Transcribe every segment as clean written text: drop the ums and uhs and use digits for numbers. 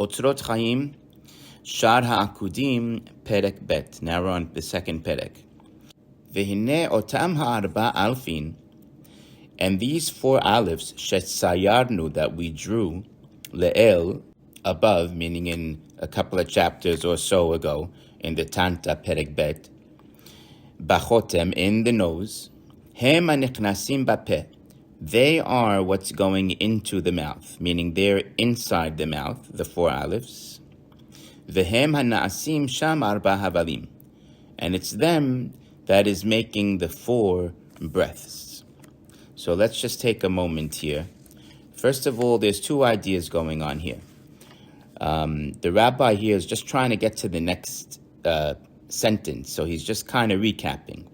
Otzrot Chaim, Sha'ar ha'akudim, Perek bet. Now we're on the second Perek. V'hinei otam ha'arba alfin, and these 4 aleph shetzayarnu that we drew, le'el, above, meaning in a couple of chapters or so ago, in the Tanta Perek bet, bachotem, in the nose, hem hanichnasim bapeh, they are what's going into the mouth, meaning they're inside the mouth, the 4 alephs. V'hem hana'asim sham arba havalim, and it's them that is making the 4 breaths. So let's just take a moment here. First of all, there's 2 ideas going on here. The rabbi here is just trying to get to the next sentence, so he's just kind of recapping.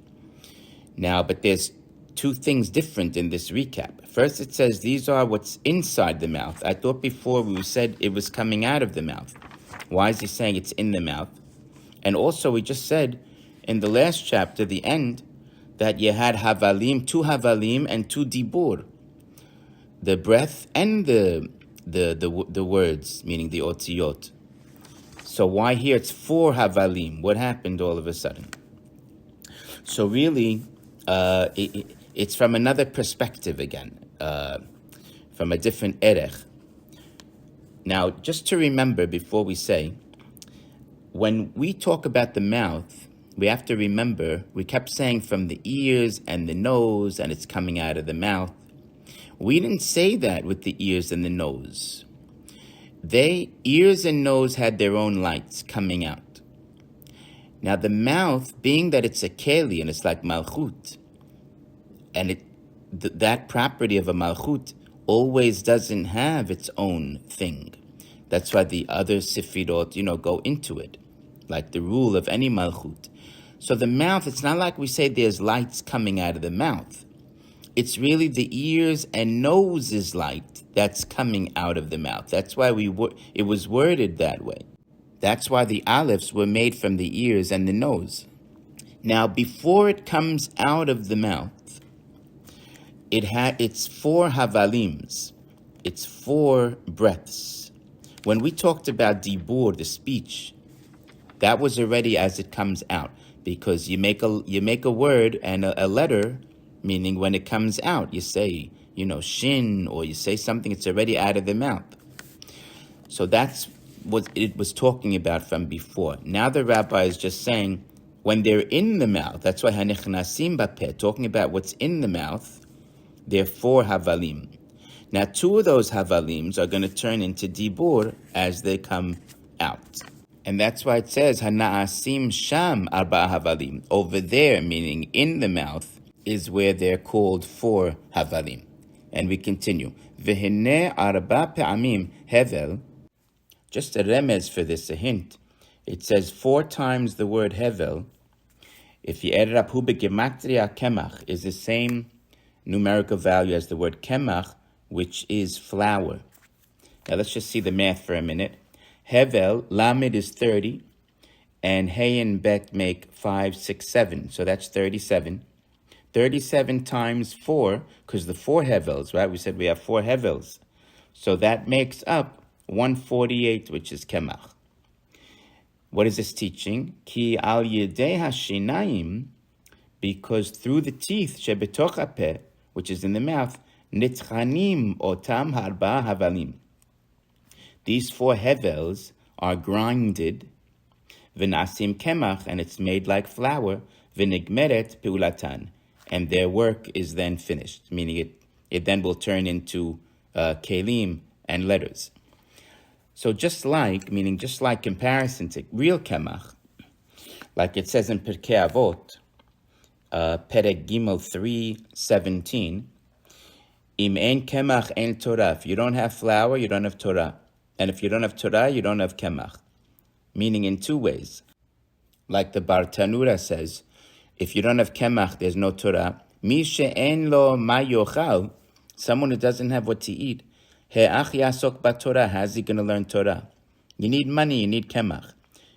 Now, but there's 2 things different in this recap. First, it says these are what's inside the mouth. I thought before we said it was coming out of the mouth. Why is he saying it's in the mouth? And also, we just said in the last chapter, the end, that you had havalim, 2 havalim and 2 dibur, the breath and the words, meaning the otziyot. So why here it's 4 havalim? What happened all of a sudden? So really, it's from another perspective again, from a different erech. Now, just to remember before we say, when we talk about the mouth, we have to remember, we kept saying from the ears and the nose, and it's coming out of the mouth. We didn't say that with the ears and the nose. Ears and nose had their own lights coming out. Now the mouth, being that it's a keli and it's like malchut, and that property of a malchut always doesn't have its own thing. That's why the other sifirot, go into it, like the rule of any malchut. So the mouth, it's not like we say there's lights coming out of the mouth. It's really the ears and nose's light that's coming out of the mouth. That's why it was worded that way. That's why the alephs were made from the ears and the nose. Now, before it comes out of the mouth, it's 4 havalims. It's 4 breaths. When we talked about dibur, the speech, that was already as it comes out, because you make a word and a letter, meaning when it comes out, you say, shin, or you say something, it's already out of the mouth. So that's what it was talking about from before. Now the rabbi is just saying, when they're in the mouth, that's why hanichnasim bapeh, talking about what's in the mouth, they're 4 havalim. Now 2 of those havalims are going to turn into dibur as they come out. And that's why it says, hana'asim sham arba havalim. Over there, meaning in the mouth, is where they're called 4 havalim. And we continue. V'hinei arba pe'amim hevel. Just a remez for this, a hint. It says 4 times the word hevel. If you add it up, hu begematria kemach is the same numerical value as the word kemach, which is flour. Now let's just see the math for a minute. Hevel, lamed is 30, and hey and bet make 5, 6, 7. So that's 37. 37 times 4, because the 4 hevels, right? We said we have 4 hevels. So that makes up 148, which is kemach. What is this teaching? Ki al yedei hashinaim, because through the teeth, shebetoch hapeh, which is in the mouth, nitchanim otam harba havalim. These 4 hevels are grinded, v'nasim kemach, and it's made like flour, v'nigmeret peulatan, and their work is then finished, meaning it then will turn into kelim and letters. So just like comparison to real kemach, like it says in Perkei Avot, Perek Gimel 3:17, Im ein kemach ein Torah. If you don't have flour, you don't have Torah. And if you don't have Torah, you don't have kemach. Meaning in 2 ways. Like the Bar Tanura says, if you don't have kemach, there's no Torah. Mi she'en lo ma yochal, someone who doesn't have what to eat, he'ach yasok b'Torah, how's he going to learn Torah? You need money, you need kemach.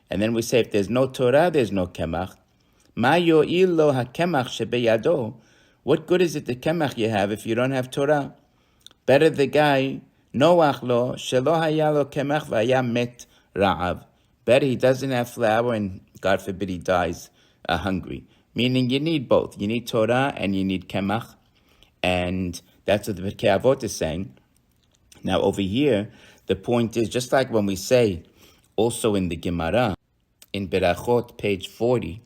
And then we say, if there's no Torah, there's no kemach. Ma yo'il lo ha-kemach shebeyado. What good is it the kemach you have if you don't have Torah? Better the guy Noach lo shelo haya lo kemach v'haya met ra'av. Better he doesn't have flour and God forbid he dies hungry. Meaning you need both. You need Torah and you need kemach. And that's what the Perek Avot is saying. Now over here, the point is, just like when we say, also in the Gemara, in Berachot, page 40,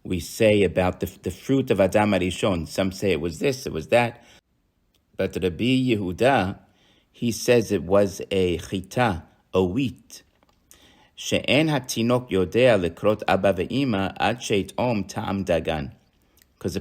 we say about the fruit of Adam Arishon. Some say it was this, it was that. But Rabbi Yehuda, he says it was a chita, a wheat. She'en hatinok yodea lekrot abba ve'ima ad she'it'om ta'am dagan. Because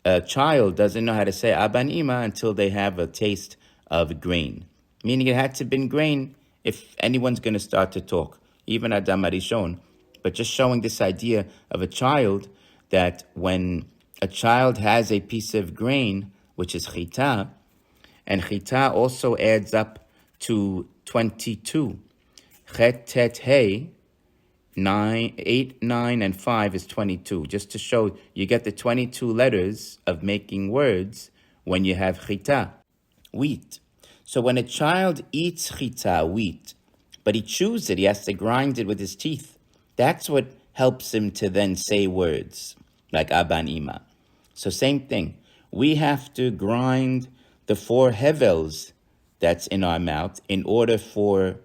a child doesn't know how to say abba and ima until they have a taste of grain. Meaning it had to have been grain if anyone's going to start to talk, even Adam Arishon. But just showing this idea of a child, that when a child has a piece of grain, which is chita, and chita also adds up to 22. Chet, tet, hey, 9, 8, 9, and 5 is 22. Just to show you get the 22 letters of making words when you have chita, wheat. So when a child eats chita, wheat, but he chews it, he has to grind it with his teeth. That's what helps him to then say words like Abba and Ima. So same thing. We have to grind the 4 hevels that's in our mouth in order for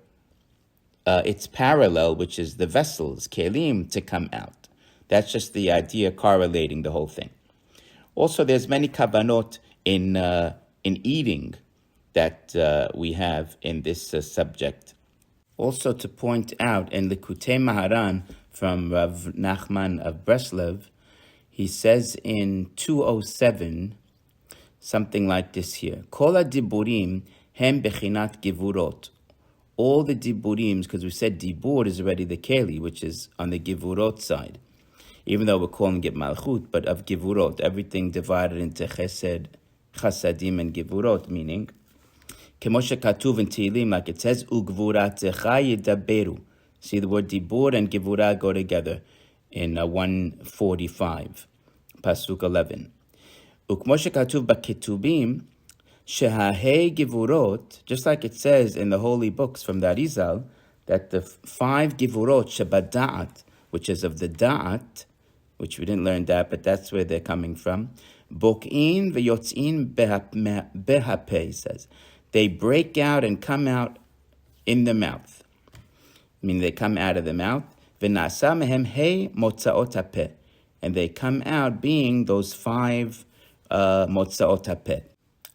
its parallel, which is the vessels, kelim, to come out. That's just the idea correlating the whole thing. Also, there's many kavanot in eating that we have in this subject. Also to point out, in the Likutei Maharan from Rav Nachman of Breslov, he says in 207, something like this here. Kol diburim hem bechinat givurot. All the diburim, because we said dibur is already the keli, which is on the givurot side. Even though we're calling it malchut, but of givurot, everything divided into chesed, chasadim, and givurot, meaning Kemoshe katuv in Tehillim, like it says, ugvuratecha yedaberu. See, the word dibur and givura go together in 145, pasuk 11. Ukmoshe katuv baketubim, shehahei givurot, just like it says in the holy books from the Arizal, that the 5 givurot, shebada'at, which is of the da'at, which we didn't learn that, but that's where they're coming from. Bok'in v'yotz'in behapeh, says. They break out and come out in the mouth. I mean, they come out of the mouth. V'nasa mehem hey motzaot hapeh. And they come out being those 5 motzaot hapeh,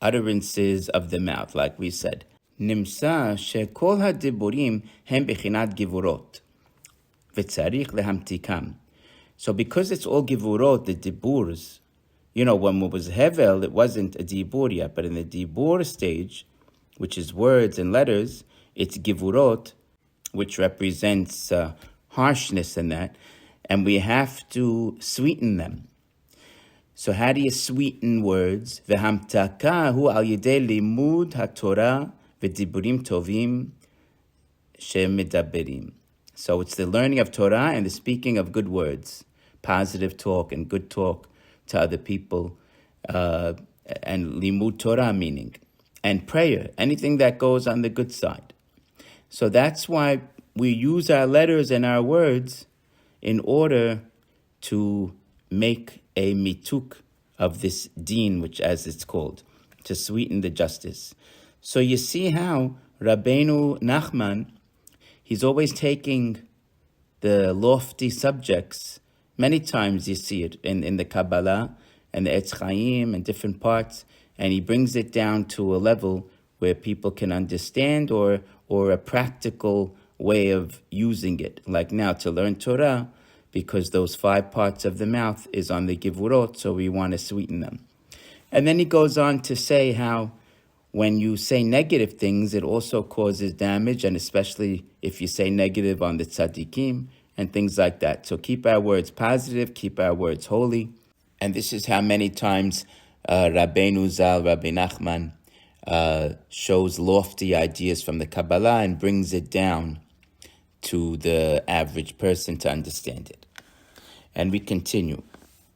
utterances of the mouth, like we said. Nimsa shekol hadiburim hem bechinat givurot. V'tzarich lehamtikam. So because it's all givurot, the diburs, when it was hevel, it wasn't a dibur yet, but in the dibur stage, which is words and letters, it's givurot, which represents harshness in that, and we have to sweeten them. So how do you sweeten words? V'hamtaka hu al yedei limud haTorah v'diburim tovim she'medaberim. So it's the learning of Torah and the speaking of good words, positive talk and good talk to other people, and limud Torah meaning. And prayer, anything that goes on the good side. So that's why we use our letters and our words in order to make a mituk of this deen, which as it's called, to sweeten the justice. So you see how Rabbeinu Nachman, he's always taking the lofty subjects. Many times you see it in the Kabbalah and the Etz Chaim and different parts, and he brings it down to a level where people can understand or a practical way of using it. Like now, to learn Torah, because those 5 parts of the mouth is on the givurot, so we want to sweeten them. And then he goes on to say how when you say negative things, it also causes damage, and especially if you say negative on the tzaddikim and things like that. So keep our words positive, keep our words holy. And this is how many times Rabbeinu Zal, Rabbi Nachman, shows lofty ideas from the Kabbalah and brings it down to the average person to understand it. And we continue.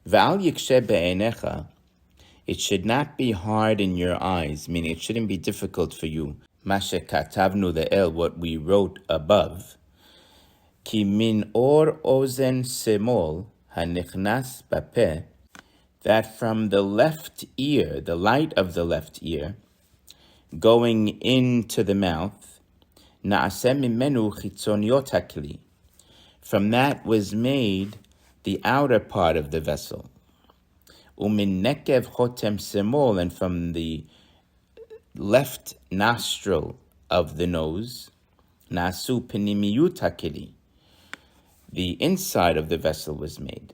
It It should not be hard in your eyes, meaning it shouldn't be difficult for you. Mashe katavnu le'el, what we wrote above. Ki min or ozen semol hanichnas bapeh, that from the left ear, the light of the left ear, going into the mouth, na'aseh mimenu chitzoniot hakli, from that was made the outer part of the vessel. Umin nekev chotem semol, and from the left nostril of the nose, nasu penimiyut hakili, the inside of the vessel was made.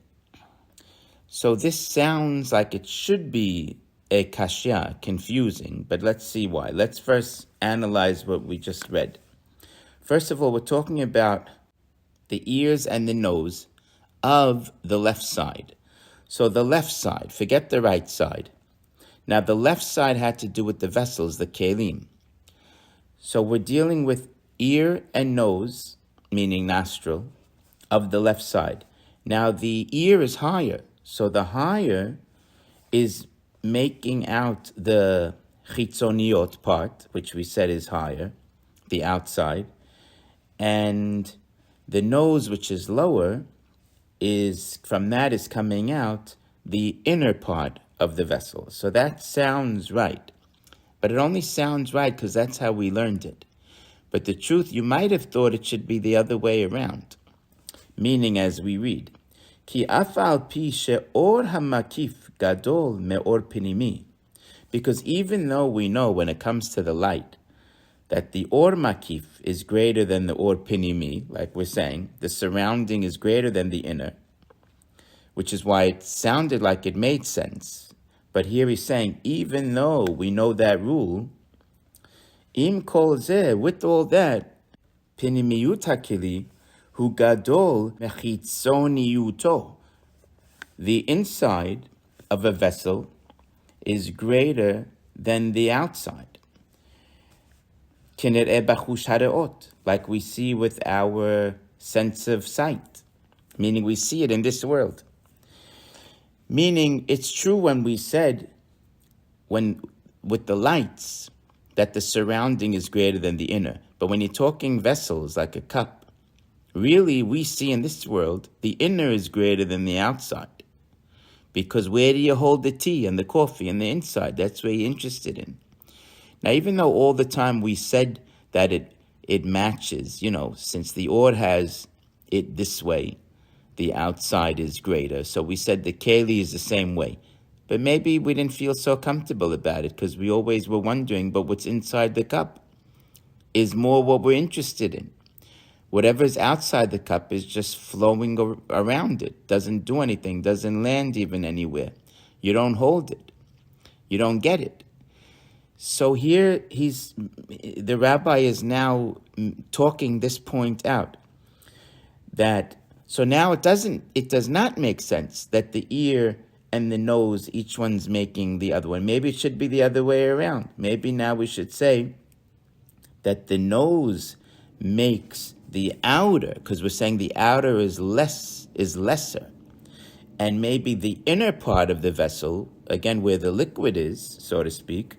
So this sounds like it should be a kashya, confusing, but let's see why. Let's first analyze what we just read. First of all, we're talking about the ears and the nose of the left side. So the left side, forget the right side. Now the left side had to do with the vessels, the kelim. So we're dealing with ear and nose, meaning nostril, of the left side. Now the ear is higher. So the higher is making out the chitzoniot part, which we said is higher, the outside. And the nose, which is lower, is from that is coming out the inner part of the vessel. So that sounds right. But it only sounds right because that's how we learned it. But the truth, you might have thought it should be the other way around. Meaning, as we read, Ki afal pi she'or hamakif gadol me'or pinimi. Because even though we know when it comes to the light, that the or makif is greater than the or pinimi, like we're saying, the surrounding is greater than the inner, which is why it sounded like it made sense. But here he's saying, even though we know that rule, im kol zeh, with all that, pinimiyut hakili, hu gadol mechitzoniuto, the inside of a vessel is greater than the outside. Like we see with our sense of sight, meaning we see it in this world. Meaning it's true when we said, when with the lights, that the surrounding is greater than the inner. But when you're talking vessels like a cup, really we see in this world, the inner is greater than the outside. Because where do you hold the tea and the coffee and the inside? That's where you're interested in. Now, even though all the time we said that it matches, since the or has it this way, the outside is greater. So we said the keli is the same way. But maybe we didn't feel so comfortable about it because we always were wondering, but what's inside the cup is more what we're interested in. Whatever's outside the cup is just flowing around it, doesn't do anything, doesn't land even anywhere. You don't hold it. You don't get it. So here the rabbi is now talking this point out, that so now it does not make sense that the ear and the nose, each one's making the other one. Maybe it should be the other way around. Maybe now we should say that the nose makes the outer, because we're saying the outer is lesser. And maybe the inner part of the vessel, again where the liquid is, so to speak,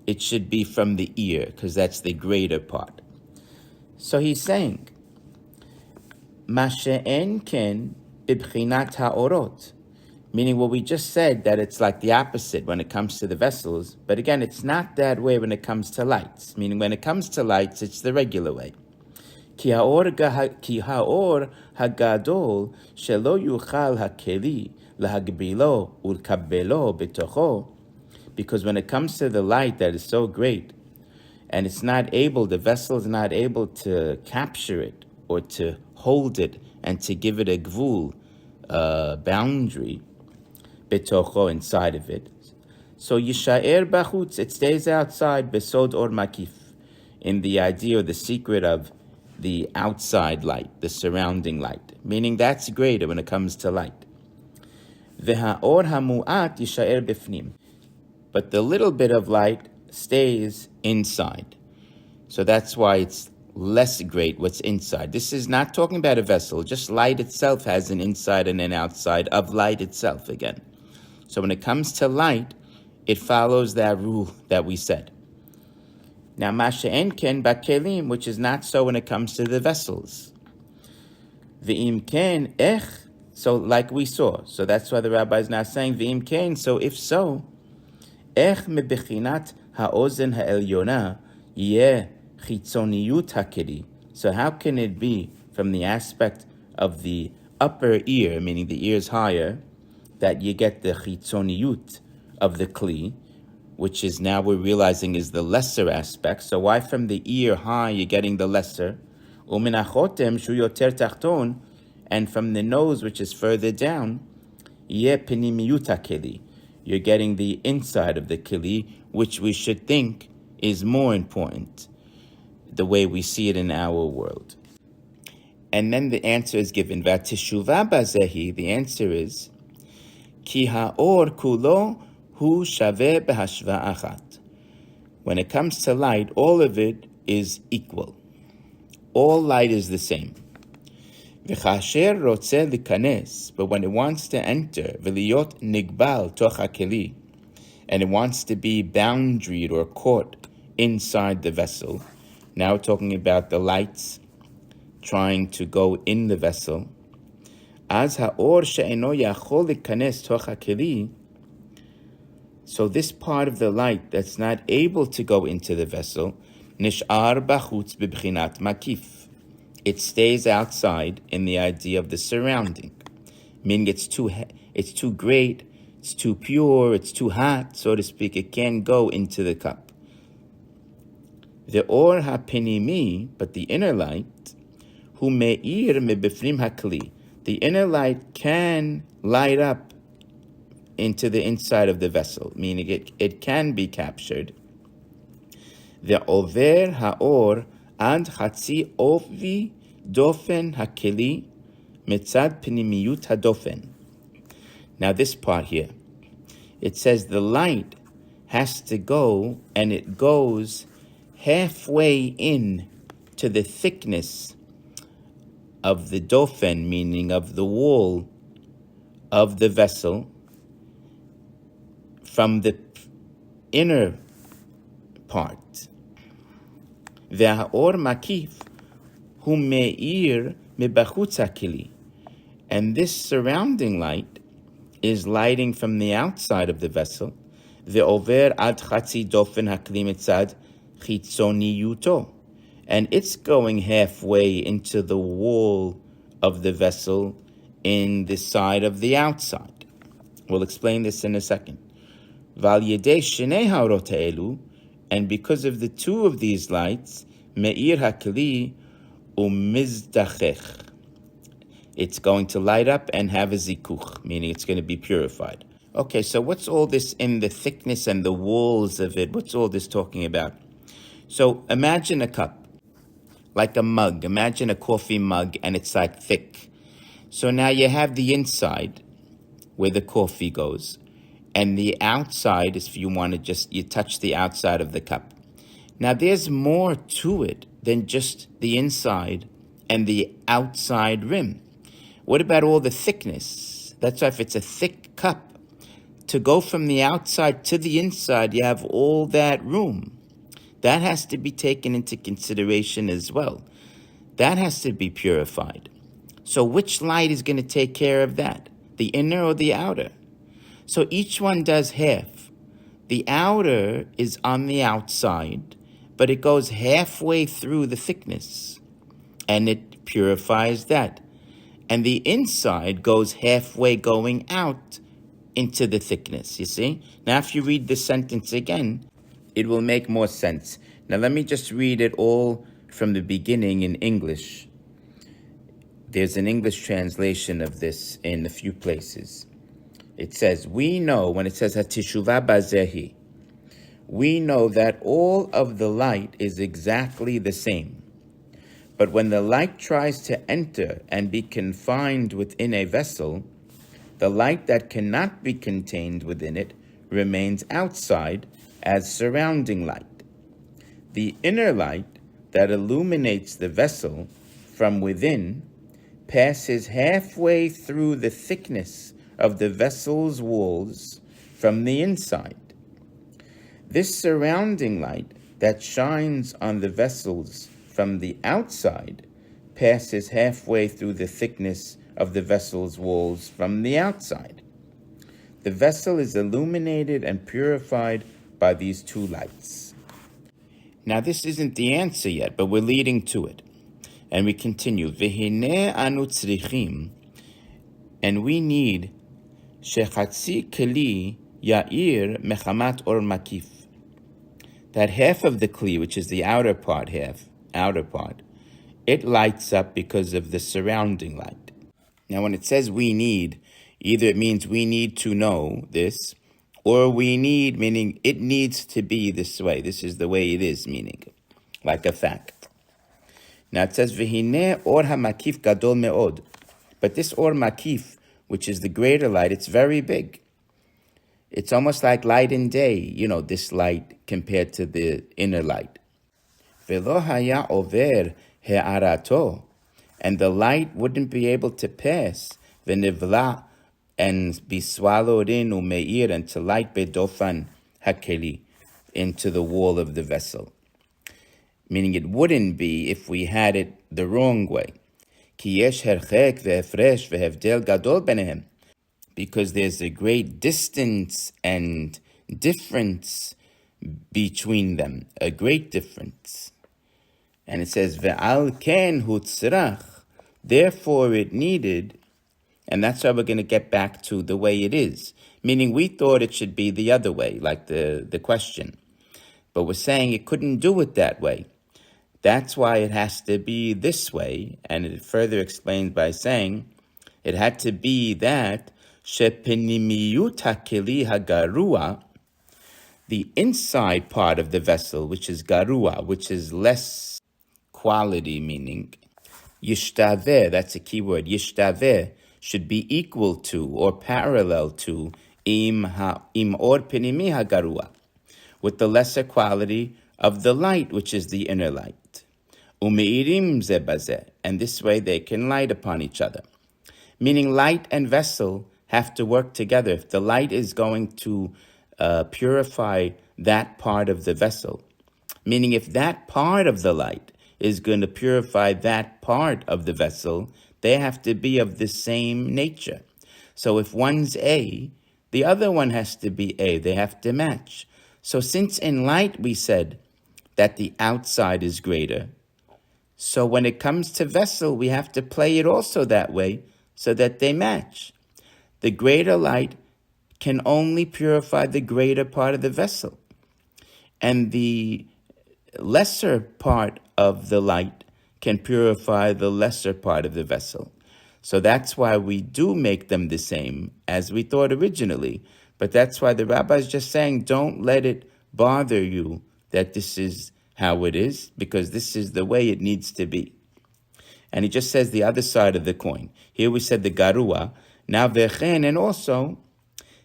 it should be from the ear, because that's the greater part. So he's saying, Masha'en ken bibchinat ha'orot, meaning what we just said, that it's like the opposite when it comes to the vessels. But again, it's not that way when it comes to lights. Meaning when it comes to lights, it's the regular way. Ki ha'or hagadol shelo yuchal hakeli lahagbilo ulkabelo betocho. Because when it comes to the light that is so great, and it's not able, the vessel is not able to capture it or to hold it and to give it a gvul, boundary, betocho, inside of it. So yisha'er bachutz, it stays outside, besod or makif, in the idea or the secret of the outside light, the surrounding light. Meaning that's greater when it comes to light. V'ha'or hamu'at yisha'er bifnim. But the little bit of light stays inside. So that's why it's less great what's inside. This is not talking about a vessel. Just light itself has an inside and an outside of light itself again. So when it comes to light, it follows that rule that we said. Now, Masha'en ken bakelim, which is not so when it comes to the vessels. V'im ken ech, so like we saw. So that's why the rabbi is now saying v'im ken, so if so, ech mebechinat ha'ozen ha'elyona yeh chitzoniyut hakeli. So how can it be from the aspect of the upper ear, meaning the ears higher, that you get the chitzoniyut of the kli, which is now we're realizing is the lesser aspect. So why from the ear high you're getting the lesser? Umin achotem shu yoter tachton, and from the nose, which is further down, yeh pinimiyut hakeli. You're getting the inside of the keli, which we should think is more important, the way we see it in our world. And then the answer is given. V'ateshuva bazehi, the answer is, ki ha'or kulo hu shaveh behashva achat. When it comes to light, all of it is equal. All light is the same. V'chasher rotzeh likanes, but when it wants to enter, v'liyot nigbal toch hakeli, and it wants to be boundaried or caught inside the vessel. Now we're talking about the lights trying to go in the vessel. Az ha'or she'eno yachol likanes toch hakeli, so this part of the light that's not able to go into the vessel, nish'ar bachutz b'bchinat makif. It stays outside in the idea of the surrounding, meaning it's too great, it's too pure, it's too hot, so to speak. It can't go into the cup. The or ha'penimi, but the inner light, hu me'ir mebefrim hakli. The inner light can light up into the inside of the vessel, meaning it can be captured. The over ha'or and chatzi ovi dofen hakeli mitzad pinimiyut hadofen. Now this part here, it says the light has to go, and it goes halfway in to the thickness of the dofen, meaning of the wall of the vessel, from the inner part. Ve'ha'or makif hu me'ir mebachutz hakeli. And this surrounding light is lighting from the outside of the vessel. Ve'over ad chatzi dofen hakli mitzad chitzoniyuto. And it's going halfway into the wall of the vessel in the side of the outside. We'll explain this in a second. Val yedei shnei ha'orot ha'elu, and because of the two of these lights, me'ir hakli umizdachech, it's going to light up and have a zikuch, meaning it's going to be purified. Okay, so what's all this in the thickness and the walls of it? What's all this talking about? So imagine a cup, like a mug. Imagine a coffee mug, and it's like thick. So now you have the inside where the coffee goes, and the outside is if you want to you touch the outside of the cup. Now there's more to it than just the inside and the outside rim. What about all the thickness? That's why if it's a thick cup, to go from the outside to the inside, you have all that room. That has to be taken into consideration as well. That has to be purified. So which light is going to take care of that? The inner or the outer? So each one does half. The outer is on the outside, but it goes halfway through the thickness, and it purifies that. And the inside goes halfway going out into the thickness, you see? Now, if you read this sentence again, it will make more sense. Now, let me just read it all from the beginning in English. There's an English translation of this in a few places. It says, we know, when it says Hatishuvah bazehi, we know that all of the light is exactly the same. But when the light tries to enter and be confined within a vessel, the light that cannot be contained within it remains outside as surrounding light. The inner light that illuminates the vessel from within passes halfway through the thickness of the vessel's walls from the inside. This surrounding light that shines on the vessels from the outside passes halfway through the thickness of the vessel's walls from the outside. The vessel is illuminated and purified by these two lights. Now, this isn't the answer yet, but we're leading to it. And we continue. V'hinei anu tzrichim, and we need shechatzi keli ya'ir mechamat or makif. That half of the kli, which is the outer part, it lights up because of the surrounding light. Now, when it says we need, either it means we need to know this, or we need, meaning it needs to be this way. This is the way it is, meaning like a fact. Now it says, V'hineh or ha-makif gadol me'od. But this or makif, which is the greater light, it's very big. It's almost like light and day, this light compared to the inner light. Ve'lo haya over he'arato. And the light wouldn't be able to pass, v'nivla, and be swallowed in, umeir, and to light bedofan hakeli, into the wall of the vessel. Meaning it wouldn't be if we had it the wrong way. Ki yesh herchek ve'efresh ve'hevdel gadol benehem. Because there's a great distance and difference between them, a great difference. And it says, Ve'al ken hutzrach, therefore it needed, and that's why we're going to get back to the way it is. Meaning we thought it should be the other way, like the question. But we're saying it couldn't do it that way. That's why it has to be this way. And it further explains by saying, it had to be that, shepenimiyut hakeli hagarua, the inside part of the vessel, which is garua, which is less quality, meaning yishtaveh, that's a key word, yishtaveh, should be equal to or parallel to im or penimi hagarua, with the lesser quality of the light, which is the inner light. Umeirim zebazeh, and this way they can light upon each other. Meaning light and vessel have to work together. If the light is going to purify that part of the vessel, meaning if that part of the light is going to purify that part of the vessel, they have to be of the same nature. So if one's A, the other one has to be A. They have to match. So since in light we said that the outside is greater, so when it comes to vessel, we have to play it also that way so that they match. The greater light can only purify the greater part of the vessel. And the lesser part of the light can purify the lesser part of the vessel. So that's why we do make them the same as we thought originally. But that's why the rabbi is just saying, don't let it bother you that this is how it is, because this is the way it needs to be. And he just says the other side of the coin. Here we said the garua. Now vechen, and also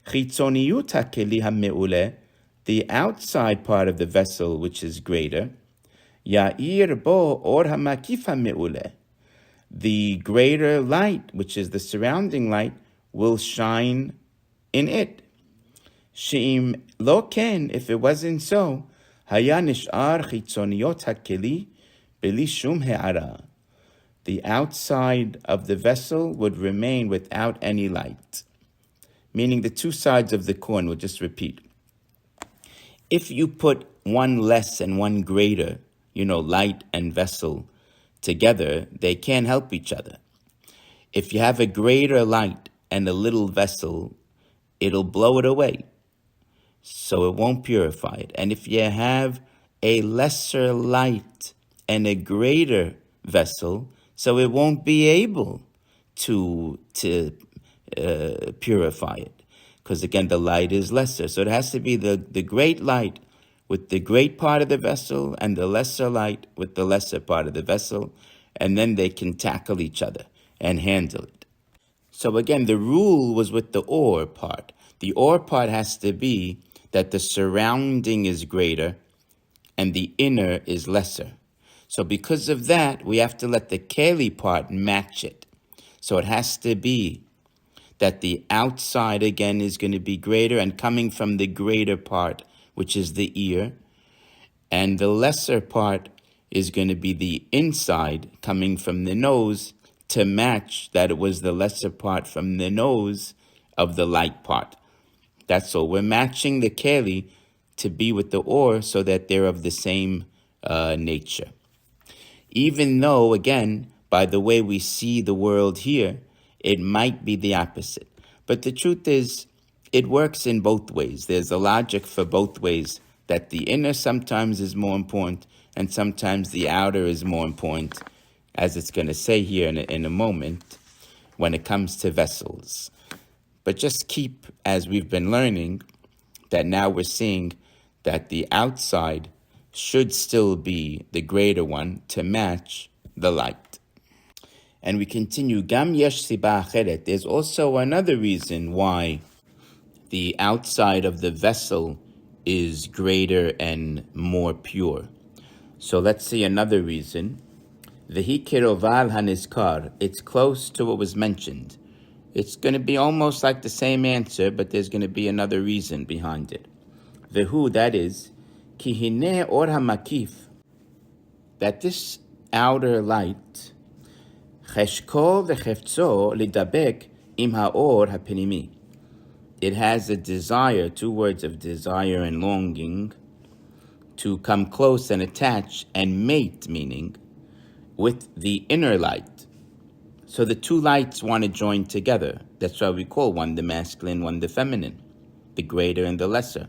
chitzoniyut hakeli hameuleh, the outside part of the vessel which is greater, ya'ir bo or hamakif hameuleh, the greater light, which is the surrounding light, will shine in it. She'im lo ken, if it wasn't so, haya nish'ar chitzoniyot hakeli beli shum he'ara, the outside of the vessel would remain without any light. Meaning the two sides of the coin, we'll just repeat. If you put one less and one greater, light and vessel together, they can't help each other. If you have a greater light and a little vessel, it'll blow it away. So it won't purify it. And if you have a lesser light and a greater vessel, so it won't be able to purify it. Because again, the light is lesser. So it has to be the great light with the great part of the vessel and the lesser light with the lesser part of the vessel. And then they can tackle each other and handle it. So again, the rule was with the or part. The or part has to be that the surrounding is greater and the inner is lesser. So because of that, we have to let the keli part match it. So it has to be that the outside, again, is going to be greater and coming from the greater part, which is the ear, and the lesser part is going to be the inside coming from the nose to match that it was the lesser part from the nose of the light part. That's all. We're matching the keli to be with the or so that they're of the same nature. Even though, again, by the way we see the world here, it might be the opposite. But the truth is, it works in both ways. There's a logic for both ways, that the inner sometimes is more important and sometimes the outer is more important, as it's going to say here in a moment, when it comes to vessels. But just keep, as we've been learning, that now we're seeing that the outside should still be the greater one to match the light. And we continue, Gam yesh siba acheret. There's also another reason why the outside of the vessel is greater and more pure. So let's see another reason. Vehi kiroval hanizkar. It's close to what was mentioned. It's going to be almost like the same answer, but there's going to be another reason behind it. Vehu, that is, ki hineh or hamakif, that this outer light, cheshko vechefzo lidabek im haor hapenimi. It has a desire, two words of desire and longing, to come close and attach and mate, meaning, with the inner light. So the two lights want to join together. That's why we call one the masculine, one the feminine, the greater and the lesser.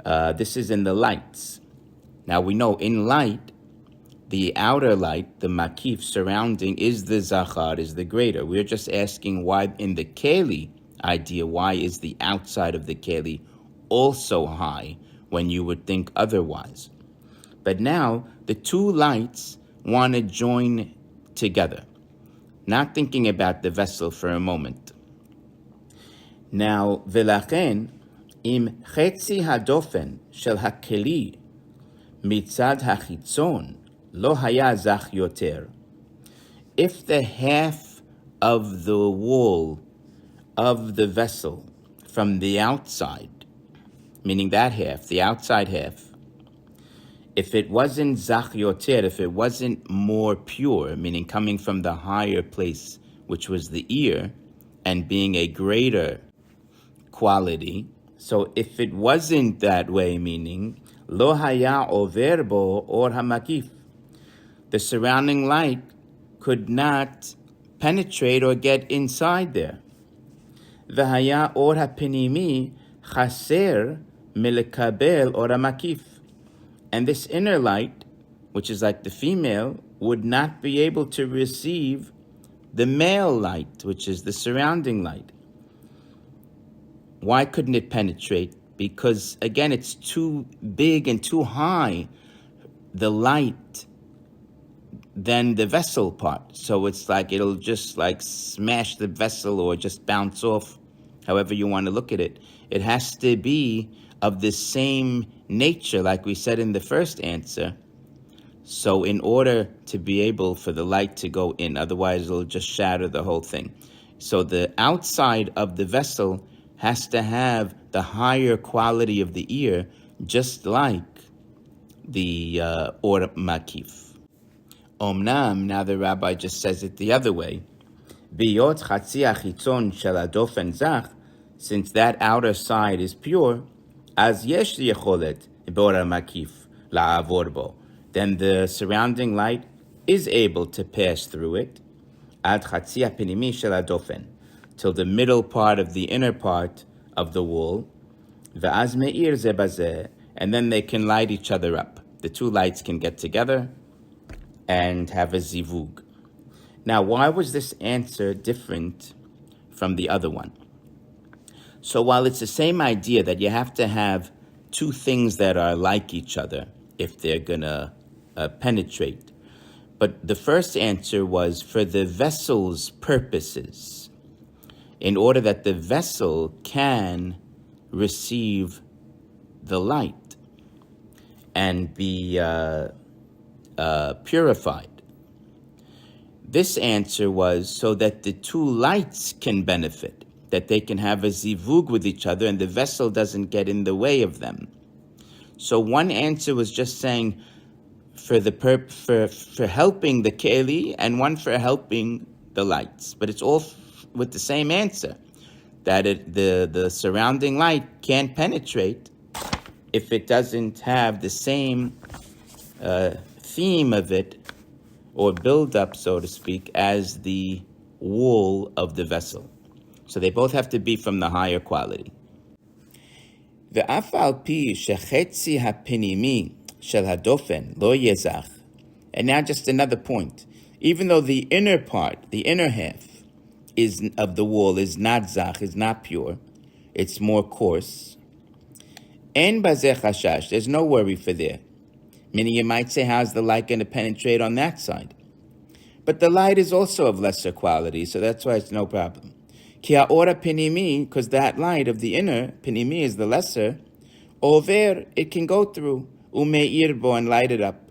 This is in the lights. Now we know in light, the outer light, the makif surrounding, is the zachar, is the greater. We're just asking why in the keli idea, why is the outside of the keli also high when you would think otherwise? But now the two lights want to join together. Not thinking about the vessel for a moment. Now, velachen im chetzi hadofen shel hakeli mitzad hachitzon lo haya zach yoter. If the half of the wall of the vessel from the outside, meaning that half, the outside half, if it wasn't zach yoter, if it wasn't more pure, meaning coming from the higher place, which was the ear, and being a greater quality, so if it wasn't that way, meaning lo haya over bo or hamakif, the surrounding light could not penetrate or get inside there. V'haya or hapinimi chaser milekabel or hamakif. And this inner light, which is like the female, would not be able to receive the male light, which is the surrounding light. Why couldn't it penetrate? Because, again, it's too big and too high, the light, than the vessel part. So it's like it'll just like smash the vessel or just bounce off, however you want to look at it. It has to be of the same nature, like we said in the first answer. So in order to be able for the light to go in, otherwise it'll just shatter the whole thing. So the outside of the vessel has to have the higher quality of the ear, just like the or makif. Omnam, now the rabbi just says it the other way. Biyot chatzi achitzon shel hadofen zach, since that outer side is pure, as yesh yecholet bor makif la'avor bo, then the surrounding light is able to pass through it, ad chatzi hapinimi shel hadofen, till the middle part of the inner part of the wall, ve'az me'ir ze bazeh, and then they can light each other up. The two lights can get together and have a zivug. Now, why was this answer different from the other one? So while it's the same idea that you have to have two things that are like each other if they're going to penetrate, but the first answer was for the vessel's purposes, in order that the vessel can receive the light and be purified. This answer was so that the two lights can benefit, that they can have a zivug with each other and the vessel doesn't get in the way of them. So one answer was just saying for for helping the keli, and one for helping the lights. But it's all with the same answer, that the surrounding light can't penetrate if it doesn't have the same theme of it, or build up, so to speak, as the wall of the vessel. So they both have to be from the higher quality. ואף על פי שחצי הפנימי של הדופן לא יהיה זך. And now just another point. Even though the inner part, the inner half of the wall is not zach, is not pure, it's more coarse. En bazeh chashash, there's no worry for there. Meaning you might say, how's the light going to penetrate on that side? But the light is also of lesser quality, so that's why it's no problem. Ki ha'ora pinimi, because that light of the inner, pinimi is the lesser, over, it can go through, umeir bo, and light it up,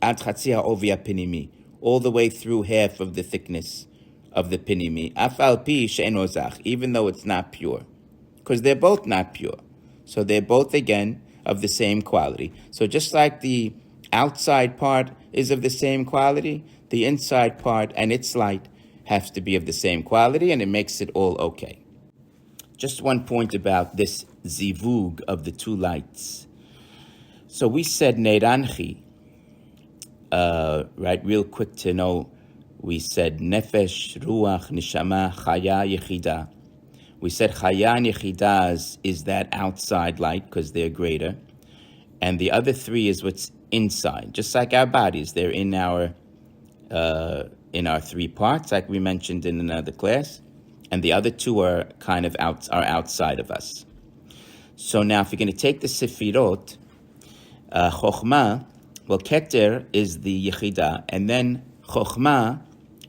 ad chatzi ha'ovi pinimi, all the way through half of the thickness of the pinimi, afal pi she'eno zach, even though it's not pure, because they're both not pure. So they're both, again, of the same quality. So just like the outside part is of the same quality, the inside part and its light has to be of the same quality, and it makes it all okay. Just one point about this zivug of the two lights. So we said Neiranchi, right, real quick to know, we said Nefesh, Ruach, Neshama, Chaya, Yechida. We said Chaya and Yechidah is that outside light because they're greater. And the other three is what's inside. Just like our bodies, they're in our 3 parts, like we mentioned in another class. And the other two are kind of outside of us. So now if you're going to take the Sefirot, Chokhmah, well, Keter is the Yechidah, and then Chokhmah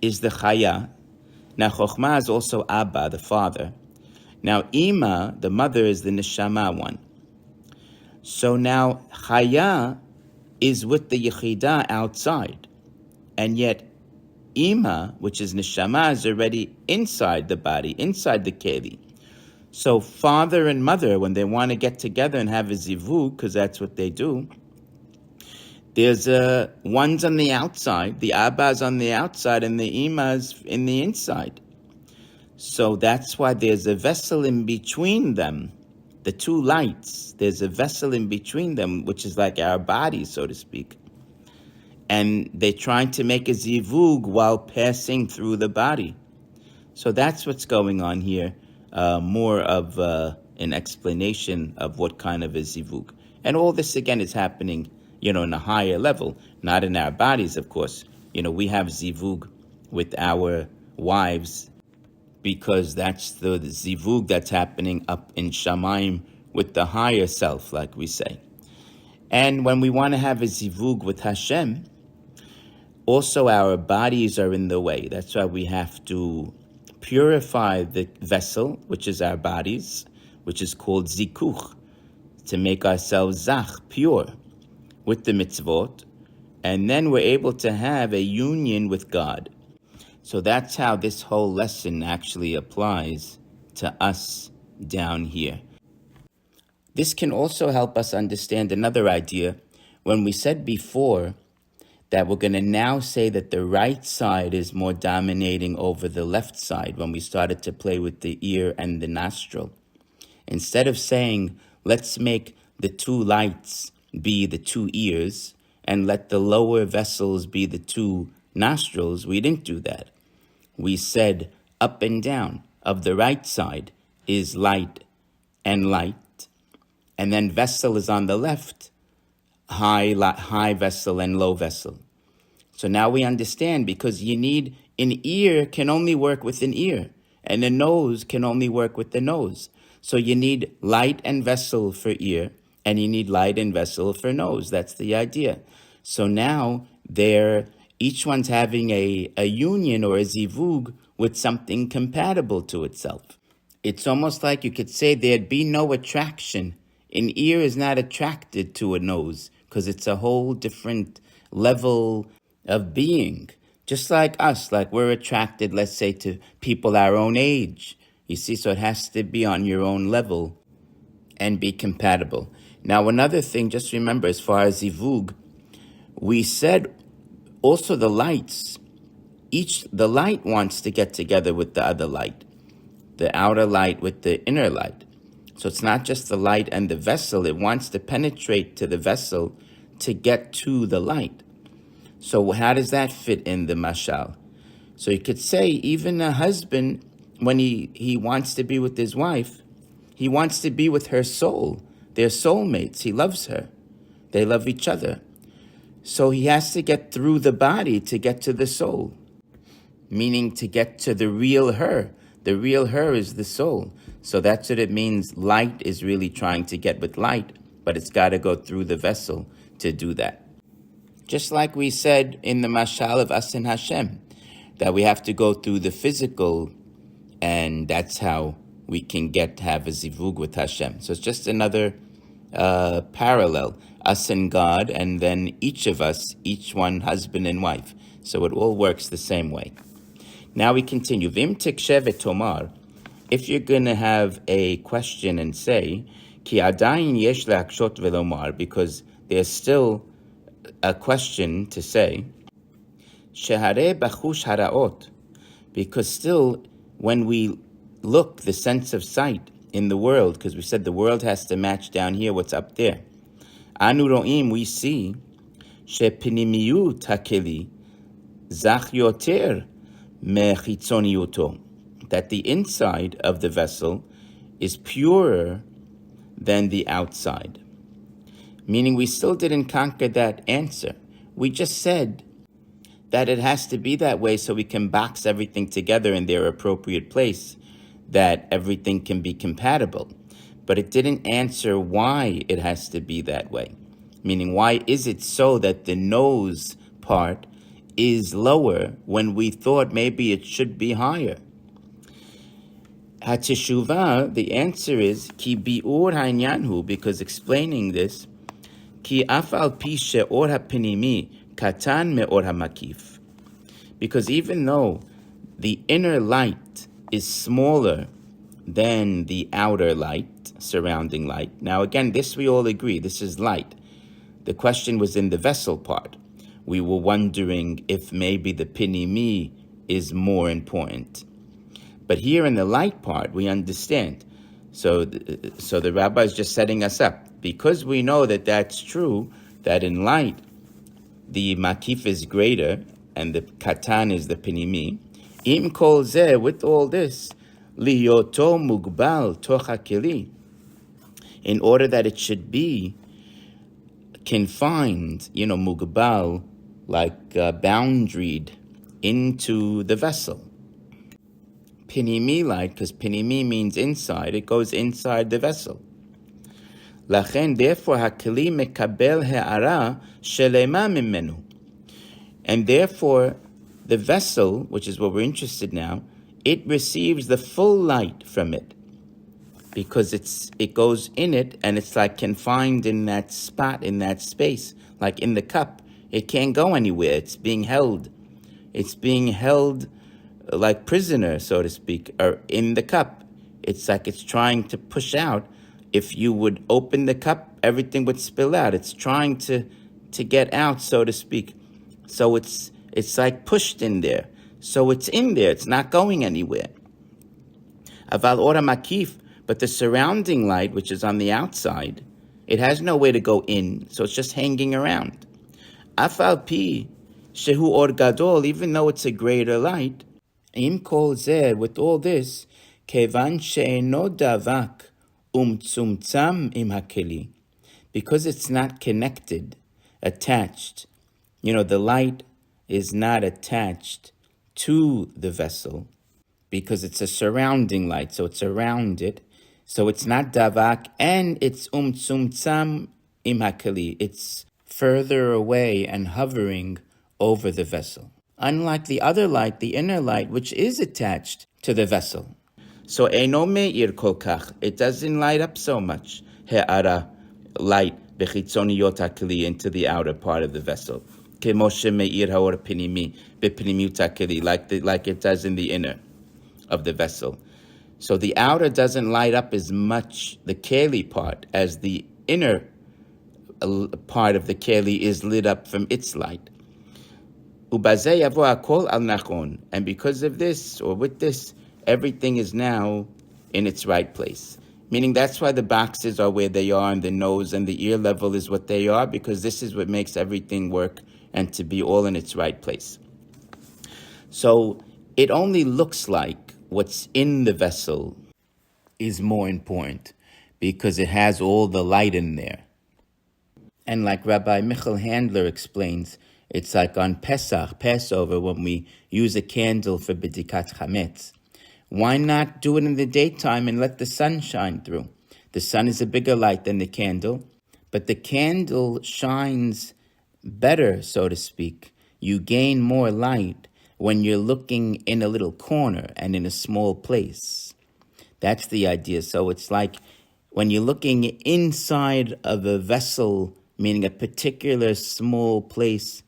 is the Chaya. Now Chokhmah is also Abba, the father. Now, Ima, the mother, is the Neshama one. So now, Chaya is with the Yechidah outside. And yet, Ima, which is Neshama, is already inside the body, inside the Keli. So, father and mother, when they want to get together and have a zivug, because that's what they do, there's one's on the outside, the Abba's on the outside, and the Ima's in the inside. So that's why there's a vessel in between them, the two lights. There's a vessel in between them, which is like our body, so to speak. And they're trying to make a zivug while passing through the body. So that's what's going on here, more of an explanation of what kind of a zivug. And all this, again, is happening, in a higher level, not in our bodies, of course. We have zivug with our wives, because that's the zivug that's happening up in Shamayim with the higher self, like we say. And when we want to have a zivug with Hashem, also our bodies are in the way. That's why we have to purify the vessel, which is our bodies, which is called zikuch, to make ourselves zach, pure, with the mitzvot. And then we're able to have a union with God. So that's how this whole lesson actually applies to us down here. This can also help us understand another idea. When we said before that we're going to now say that the right side is more dominating over the left side, when we started to play with the ear and the nostril, instead of saying, let's make the two lights be the two ears and let the lower vessels be the two nostrils, we didn't do that. We said up and down of the right side is light and light, and then vessel is on the left, high vessel and low vessel. So now we understand, because you need, an ear can only work with an ear, and a nose can only work with the nose. So you need light and vessel for ear, and you need light and vessel for nose. That's the idea. So now each one's having a union or a zivug with something compatible to itself. It's almost like you could say there'd be no attraction. An ear is not attracted to a nose because it's a whole different level of being. Just like us, like we're attracted, let's say, to people our own age. You see, so it has to be on your own level and be compatible. Now, another thing, just remember, as far as zivug, we said also the lights. The light wants to get together with the other light, the outer light with the inner light. So it's not just the light and the vessel, it wants to penetrate to the vessel to get to the light. So how does that fit in the mashal? So you could say even a husband, when he wants to be with his wife, he wants to be with her soul. They're soulmates. He loves her. They love each other. So he has to get through the body to get to the soul, meaning to get to the real her. The real her is the soul. So that's what it means. Light is really trying to get with light, but it's got to go through the vessel to do that. Just like we said in the mashal of Us and Hashem, that we have to go through the physical, and that's how we can have a zivug with Hashem. So it's just another parallel, us and God, and then each of us, each one husband and wife. So it all works the same way. Now we continue. Vim tikshe v'tomar. If you're going to have a question and say, ki adayin yesh le'akshot ve'lomar, because there's still a question to say, shehare bachush haraot, because still when we look, the sense of sight in the world, because we said the world has to match down here what's up there. Anu ro'im, we see, shepinimiyut hakeli zach yoter mechitzoniyuto, that the inside of the vessel is purer than the outside. Meaning we still didn't conquer that answer. We just said that it has to be that way so we can box everything together in their appropriate place, that everything can be compatible. But it didn't answer why it has to be that way. Meaning, why is it so that the nose part is lower when we thought maybe it should be higher? Hateshuvah, the answer is, ki bi'ur ha'inyanhu, because explaining this, ki afal pi she'or ha'pinimi katan me'or ha'makif. Because even though the inner light is smaller than the outer light, surrounding light. Now again, this we all agree, this is light. The question was in the vessel part. We were wondering if maybe the pinimi is more important. But here in the light part, we understand. So the rabbi is just setting us up. Because we know that that's true, that in light, the makif is greater, and the katan is the pinimi. Im kol zeh, with all this, liyoto mugbal toch hakeli, in order that it should be confined, mugbal, like boundaried into the vessel. Pinimi light, because pinimi means inside, it goes inside the vessel. Lachen, therefore, hakeli mekabel he'ara shelema mimenu. And therefore, the vessel, which is what we're interested now, it receives the full light from it, because it goes in it, and it's like confined in that spot, in that space, like in the cup. It can't go anywhere. It's being held. It's being held like prisoner, so to speak, or in the cup. It's like it's trying to push out. If you would open the cup, everything would spill out. It's trying to get out, so to speak. So it's like pushed in there. So it's in there. It's not going anywhere. Aval ora makif, but the surrounding light, which is on the outside, it has no way to go in, so it's just hanging around. Afal pi shehu or gadol, even though it's a greater light, im kol zeh, with all this, kevan she'eno davak tzumtzam im hakeli, because it's not connected, attached. The light is not attached to the vessel, because it's a surrounding light, so it's around it. So it's not davak, and it's tzumtzam im hakeli. It's further away and hovering over the vessel. Unlike the other light, the inner light, which is attached to the vessel. So eino me'ir kol kach, it doesn't light up so much. He'ara, light, bechitzoniyot hakeli, into the outer part of the vessel. Kemoshe me'ir haor pinimi, bepinimiyut hakeli, like it does in the inner of the vessel. So the outer doesn't light up as much, the keli part, as the inner part of the keli is lit up from its light. Ubazeh yavo hakol al nachon, and because of this, or with this, everything is now in its right place. Meaning that's why the boxes are where they are, and the nose and the ear level is what they are, because this is what makes everything work and to be all in its right place. So it only looks like what's in the vessel is more important, because it has all the light in there. And like Rabbi Michael Handler explains, it's like on Pesach, Passover, when we use a candle for B'dikat Chametz. Why not do it in the daytime and let the sun shine through? The sun is a bigger light than the candle, but the candle shines better, so to speak. You gain more light when you're looking in a little corner and in a small place. That's the idea. So it's like when you're looking inside of a vessel, meaning a particular small place,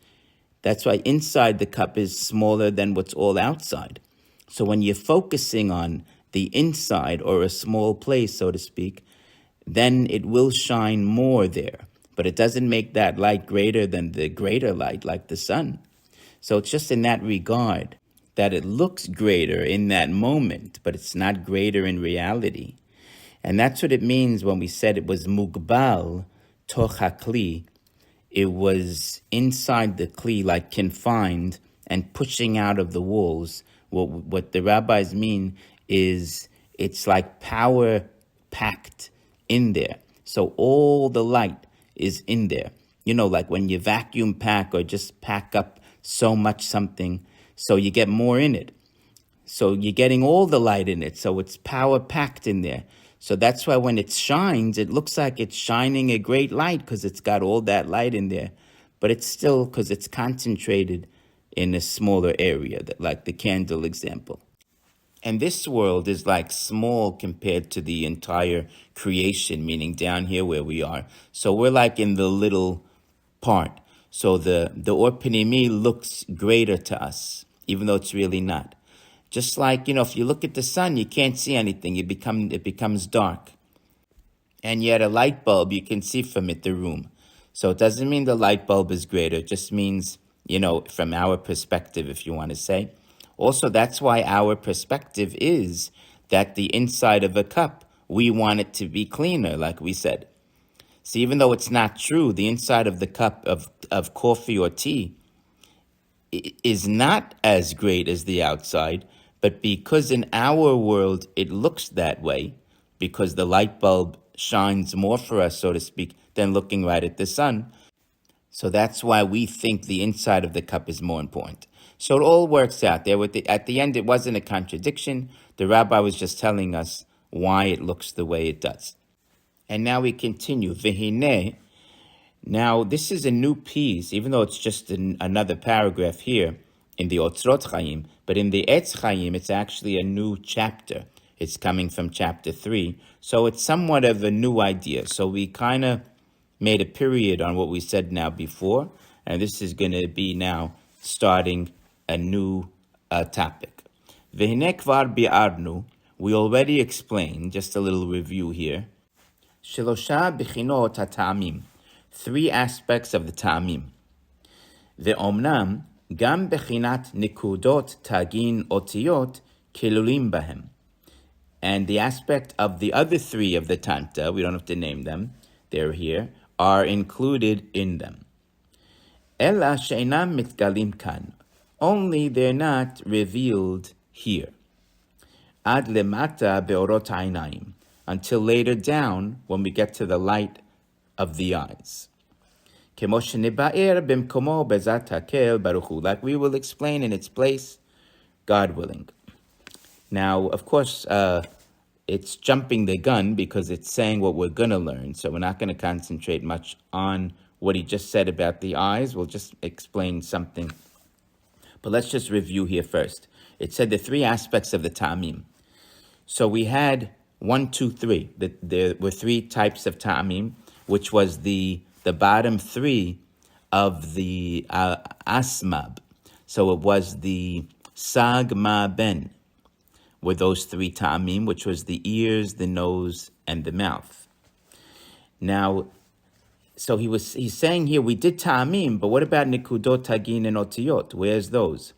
that's why inside the cup is smaller than what's all outside. So when you're focusing on the inside or a small place, so to speak, then it will shine more there. But it doesn't make that light greater than the greater light, like the sun. So it's just in that regard that it looks greater in that moment, but it's not greater in reality. And that's what it means when we said it was mugbal toch hakli. It was inside the kli, like confined and pushing out of the walls. What the rabbis mean is it's like power packed in there. So all the light is in there. You know, like when you vacuum pack or just pack up so much something, so you get more in it. So you're getting all the light in it. So it's power packed in there. So that's why when it shines, it looks like it's shining a great light because it's got all that light in there. But it's still, because it's concentrated in a smaller area, like the candle example. And this world is like small compared to the entire creation, meaning down here where we are. So we're like in the little part. So the Or Pnimi looks greater to us, even though it's really not. Just like, if you look at the sun, you can't see anything. It becomes dark. And yet a light bulb, you can see from it the room. So it doesn't mean the light bulb is greater. It just means, from our perspective, if you want to say. Also, that's why our perspective is that the inside of a cup, we want it to be cleaner, like we said. So even though it's not true, the inside of the cup of coffee or tea is not as great as the outside, but because in our world it looks that way, because the light bulb shines more for us, so to speak, than looking right at the sun. So that's why we think the inside of the cup is more important. So it all works out there. At the end, it wasn't a contradiction. The rabbi was just telling us why it looks the way it does. And now we continue. Vehine. Now, this is a new piece, even though it's just another paragraph here in the Otzrot Chaim, but in the Etz Chaim, it's actually a new chapter. It's coming from chapter 3. So it's somewhat of a new idea. So we kind of made a period on what we said now before, and this is going to be now starting a new topic. Vehine kvar bi'arnu, we already explained, just a little review here, Shelosha bichinot ha'ta'amim, 3 aspects of the ta'amim. Ve'omnam, gam bechinat nikudot tagin otiyot kelulim bahem. And the aspect of the other 3 of the Tanta, we don't have to name them, they're here, are included in them. Ella she'enam mitgalim kan, only they're not revealed here. Ad lemata beorot ha'inayim, until later down when we get to the light of the eyes. Kemo shenebaer bimkomo bezat hakel baruch hu, like we will explain in its place, God willing. Now, of course, it's jumping the gun because it's saying what we're going to learn, so we're not going to concentrate much on what he just said about the eyes. We'll just explain something. But let's just review here first. It said the 3 aspects of the ta'amim. So we had 1, 2, 3. There were 3 types of ta'amim, which was the bottom 3 of the asmab. So it was the sag ma ben, were those 3 ta'amim, which was the ears, the nose, and the mouth. Now, So he's saying here we did ta'amim, but what about nikudot, tagin, and otiyot? Where's those?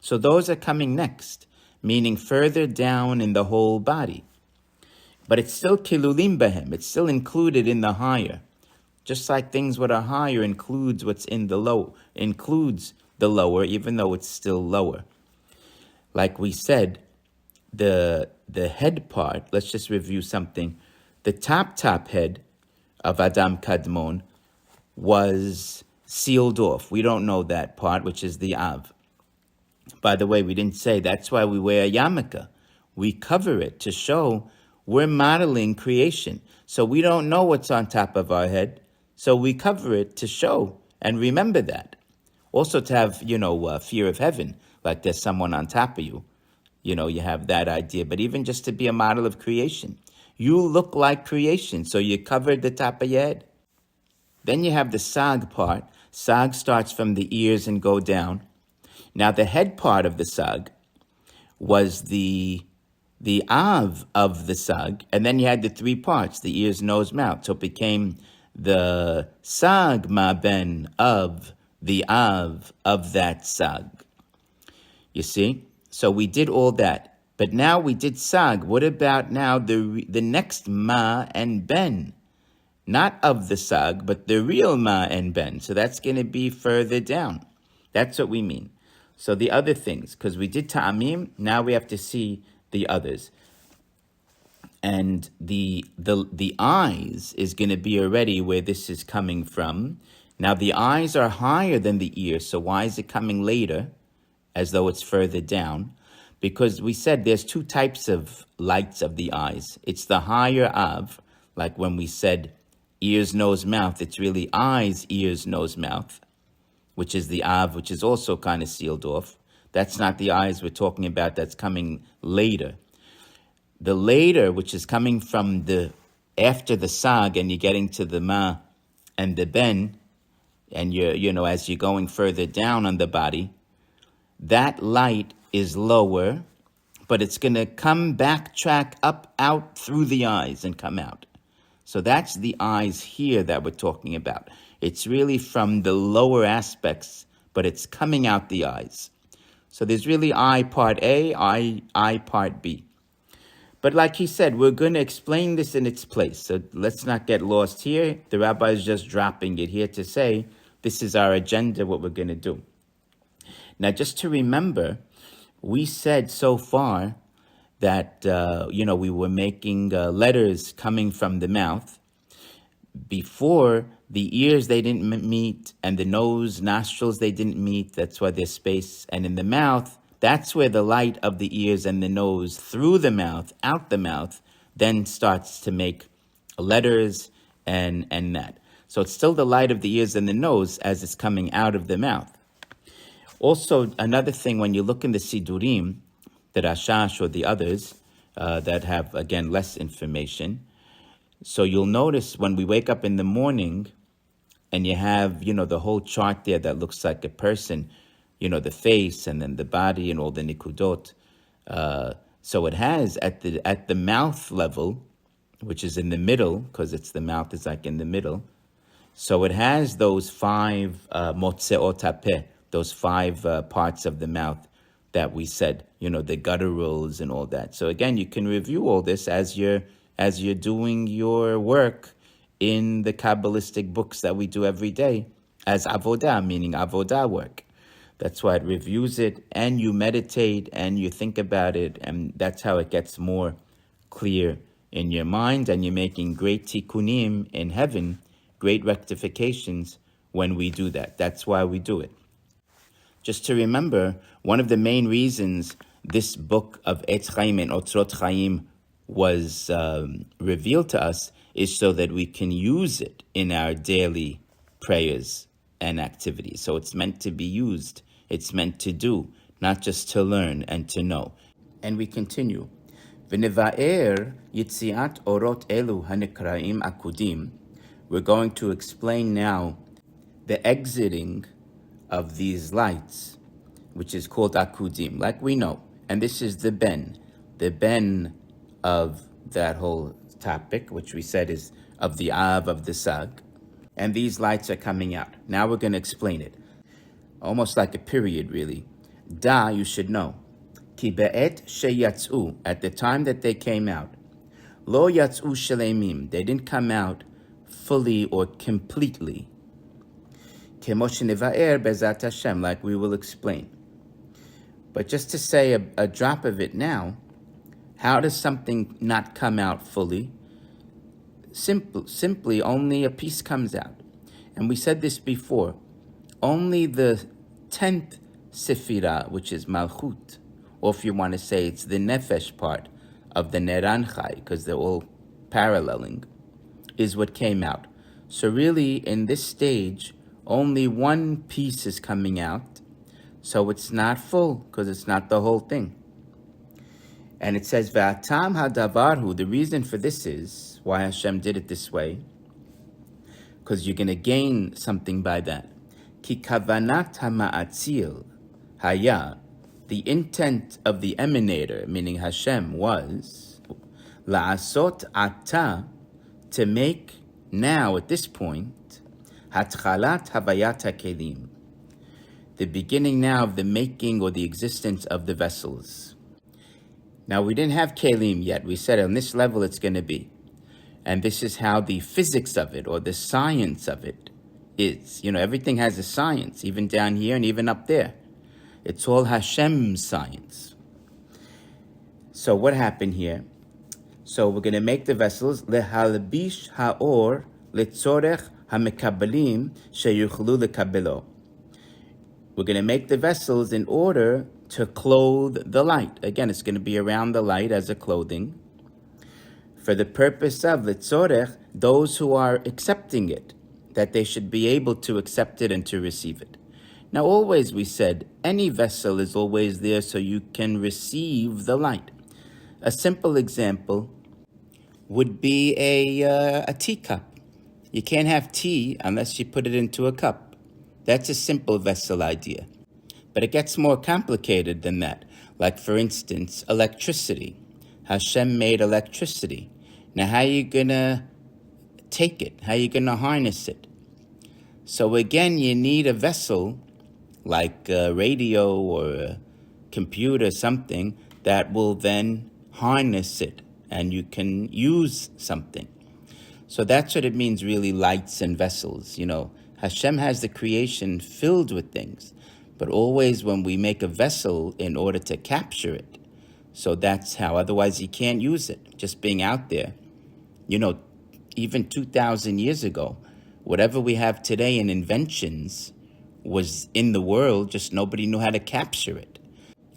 So those are coming next, meaning further down in the whole body. But it's still kilulim behem. It's still included in the higher. Just like things what are higher includes what's in the low, includes the lower, even though it's still lower. Like we said, the head part, let's just review something. The top head of Adam Kadmon was sealed off. We don't know that part, which is the Av. By the way, we didn't say that's why we wear a yarmulke. We cover it to show we're modeling creation. So we don't know what's on top of our head. So we cover it to show and remember that. Also to have, fear of heaven, like there's someone on top of you. You have that idea. But even just to be a model of creation. You look like creation, so you covered the top of your head. Then you have the sag part. Sag starts from the ears and go down. Now the head part of the sag was the av of the sag, and then you had the three parts, the ears, nose, mouth. So it became the sag ma ben of the av of that sag. You see? So we did all that. But now we did sag. What about now the next ma and ben? Not of the sag, but the real ma and ben. So that's going to be further down. That's what we mean. So the other things, because we did ta'amim, now we have to see the others. And the eyes is going to be already where this is coming from. Now the eyes are higher than the ears, so why is it coming later, as though it's further down? Because we said there's two types of lights of the eyes. It's the higher av, like when we said ears, nose, mouth. It's really eyes, ears, nose, mouth, which is the av, which is also kind of sealed off. That's not the eyes we're talking about. That's coming later. The later, which is coming from after the sag, and you're getting to the ma and the ben, and as you're going further down on the body, that light is lower, but it's going to backtrack up, out through the eyes and come out. So that's the eyes here that we're talking about. It's really from the lower aspects, but it's coming out the eyes. So there's really eye part A, eye part B. But like he said, we're going to explain this in its place. So let's not get lost here. The rabbi is just dropping it here to say, this is our agenda, what we're going to do. Now, just to remember, we said so far that, we were making letters coming from the mouth. Before, the ears, they didn't meet, and the nose, nostrils, they didn't meet. That's why there's space. And in the mouth, that's where the light of the ears and the nose through the mouth, out the mouth, then starts to make letters and that. So it's still the light of the ears and the nose as it's coming out of the mouth. Also, another thing, when you look in the Sidurim, the Rashash or the others that have, again, less information, so you'll notice when we wake up in the morning and you have, the whole chart there that looks like a person, the face and then the body and all the nikudot. So it has at the mouth level, which is in the middle, because the mouth is like in the middle. So it has those 5 motzeot hapeh, those 5 parts of the mouth that we said, the gutturals and all that. So again, you can review all this as you're doing your work in the Kabbalistic books that we do every day as avodah, meaning avodah work. That's why it reviews it, and you meditate and you think about it, and that's how it gets more clear in your mind, and you're making great tikkunim in heaven, great rectifications when we do that. That's why we do it. Just to remember, one of the main reasons this book of Etz Chaim and Otzrot Chaim was revealed to us is so that we can use it in our daily prayers and activities. So it's meant to be used. It's meant to do, not just to learn and to know. And we continue. V'neva'er yitziat orot elu hanikraim akudim. We're going to explain now the exiting of these lights, which is called akudim, like we know. And this is the ben of that whole topic, which we said is of the av of the sag. And these lights are coming out. Now we're going to explain it. Almost like a period, really. Da, you should know. Ki be'et sheyatzu, at the time that they came out. Lo yatzu shalemim, they didn't come out fully or completely. Kemo sheniva'er bezat Hashem, like we will explain. But just to say a drop of it now, how does something not come out fully? Simply, only a piece comes out. And we said this before. Only the 10th Sefirah, which is Malchut, or if you want to say it's the Nefesh part of the Neran Chai, because they're all paralleling, is what came out. So really, in this stage, only one piece is coming out, so it's not full, because it's not the whole thing. And it says, V'atam hadavarhu, the reason for this is, why Hashem did it this way, because you're going to gain something by that. Ki kavanat hama'atzil haya, the intent of the emanator, meaning Hashem, was la'asot ata, to make now, at this point, hatchalat havayat hakelim, the beginning now of the making or the existence of the vessels. Now, we didn't have kelim yet. We said on this level it's going to be. And this is how the physics of it or the science of it is. Everything has a science, even down here and even up there. It's all Hashem's science. So what happened here? So we're going to make the vessels lehalbish haor letzorech hamekabelim sheyuchlu lekabelo. We're going to make the vessels in order to clothe the light. Again, it's going to be around the light as a clothing. For the purpose of litzorech, those who are accepting it, that they should be able to accept it and to receive it. Now, always we said, any vessel is always there so you can receive the light. A simple example would be a teacup. You can't have tea unless you put it into a cup. That's a simple vessel idea. But it gets more complicated than that. Like, for instance, electricity. Hashem made electricity. Now, how are you going to take it? How are you going to harness it? So again, you need a vessel like a radio or a computer, something that will then harness it and you can use something. So that's what it means, really, lights and vessels. Hashem has the creation filled with things, but always when we make a vessel in order to capture it. So that's how, otherwise you can't use it. Just being out there, even 2,000 years ago, whatever we have today in inventions was in the world, just nobody knew how to capture it.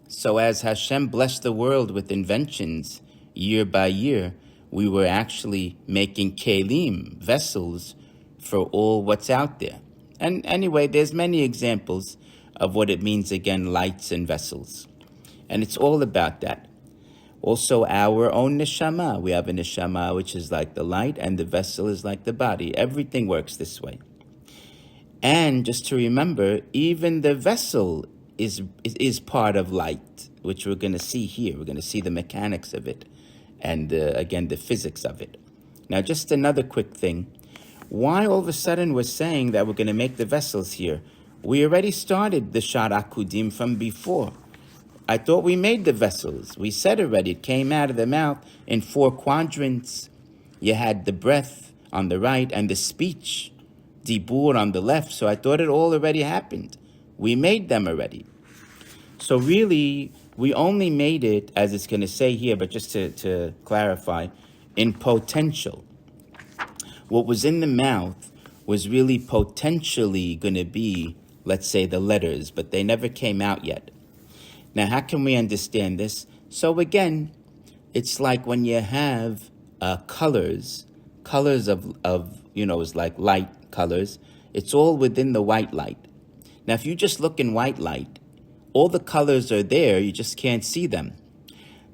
So as Hashem blessed the world with inventions year by year, we were actually making kelim, vessels, for all what's out there. And anyway, there's many examples of what it means, again, lights and vessels. And it's all about that. Also, our own neshama. We have a neshama, which is like the light, and the vessel is like the body. Everything works this way. And just to remember, even the vessel is part of light, which we're going to see here. We're going to see the mechanics of it and, again, the physics of it. Now, just another quick thing. Why all of a sudden we're saying that we're going to make the vessels here? We already started the Sha'ar Akudim from before. I thought we made the vessels. We said already, it came out of the mouth in 4 quadrants. You had the breath on the right and the speech, dibur, on the left. So I thought it all already happened. We made them already. So really, we only made it, as it's going to say here, but just to clarify, in potential. What was in the mouth was really potentially going to be, let's say, the letters, but they never came out yet. Now, how can we understand this? So again, it's like when you have colors of is like light colors. It's all within the white light. Now, if you just look in white light, all the colors are there, you just can't see them.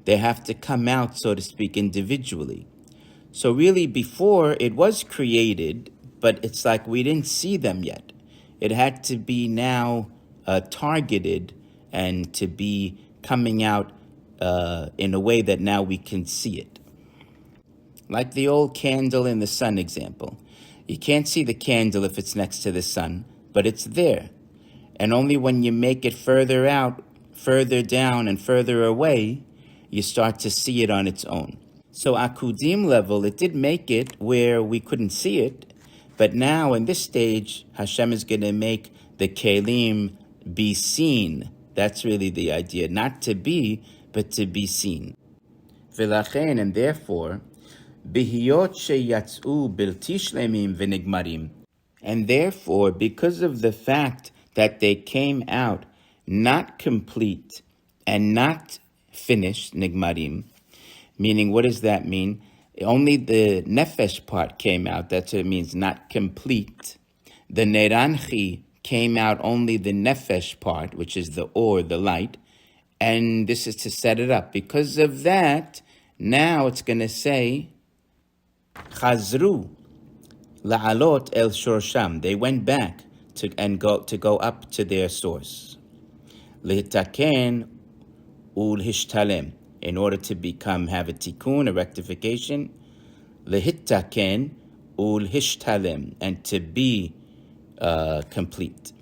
They have to come out, so to speak, individually. So really, before, it was created, but it's like we didn't see them yet. It had to be now targeted and to be coming out in a way that now we can see it. Like the old candle in the sun example. You can't see the candle if it's next to the sun, but it's there. And only when you make it further out, further down, and further away, you start to see it on its own. So akudim level, it did make it where we couldn't see it, but now in this stage, Hashem is going to make the kelim be seen. That's really the idea, not to be, but to be seen. V'lachen, and therefore, bihiyot sheyatzu bilti shlemim v'nigmarim. And therefore, because of the fact that they came out not complete and not finished, nigmarim, meaning what does that mean? Only the nefesh part came out. That's what it means, not complete. The neranchi came out only the nefesh part, which is the or, the light. And this is to set it up. Because of that, now it's going to say, chazru la'alot el shorsham. They went back to go up to their source. Lihtaken ul hishtalem. In order to have a tikkun, a rectification. Lihtaken ul hishtalem. And to be complete.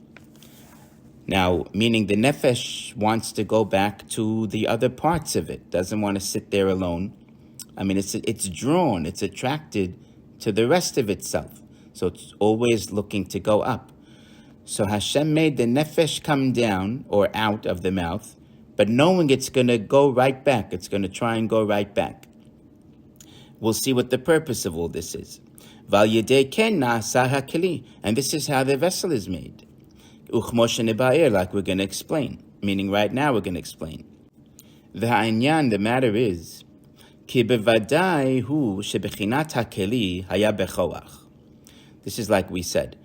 Now, meaning the nefesh wants to go back to the other parts of it. Doesn't want to sit there alone. I mean, it's drawn, it's attracted to the rest of itself. So it's always looking to go up. So Hashem made the nefesh come down or out of the mouth, but knowing it's going to go right back. It's going to try and go right back. We'll see what the purpose of all this is. Val yedei ken na'asa hakeli. And this is how the vessel is made. Uchmoshe neba'er, like we're going to explain. Meaning right now we're going to explain. The matter is, ki bevadai hu shebechinat hakeli haya bechoach. This is like we said.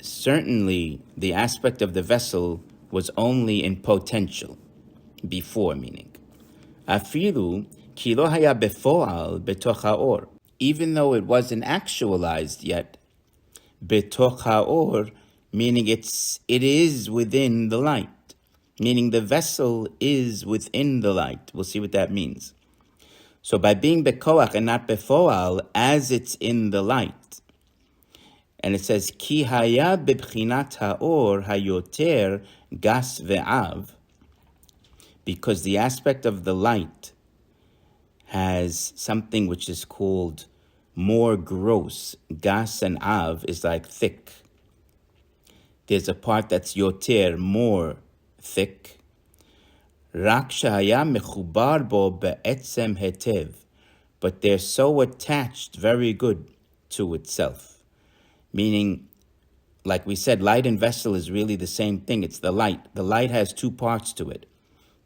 Certainly, the aspect of the vessel was only in potential, before, meaning. Afilu ki lo haya befoal betoch haor. Even though it wasn't actualized yet, betoch haor, meaning it is within the light. Meaning the vessel is within the light. We'll see what that means. So by being bekoach and not befoal, as it's in the light, and it says, Ki haya bebchinat haor hayoter gas ve'av, because the aspect of the light has something which is called more gross. Gas and av is like thick. There's a part that's yoter, more thick. Rak shehaya mechubar bo be'etzem hetev, but they're so attached very good to itself. Meaning, like we said, light and vessel is really the same thing. It's the light. The light has two parts to it.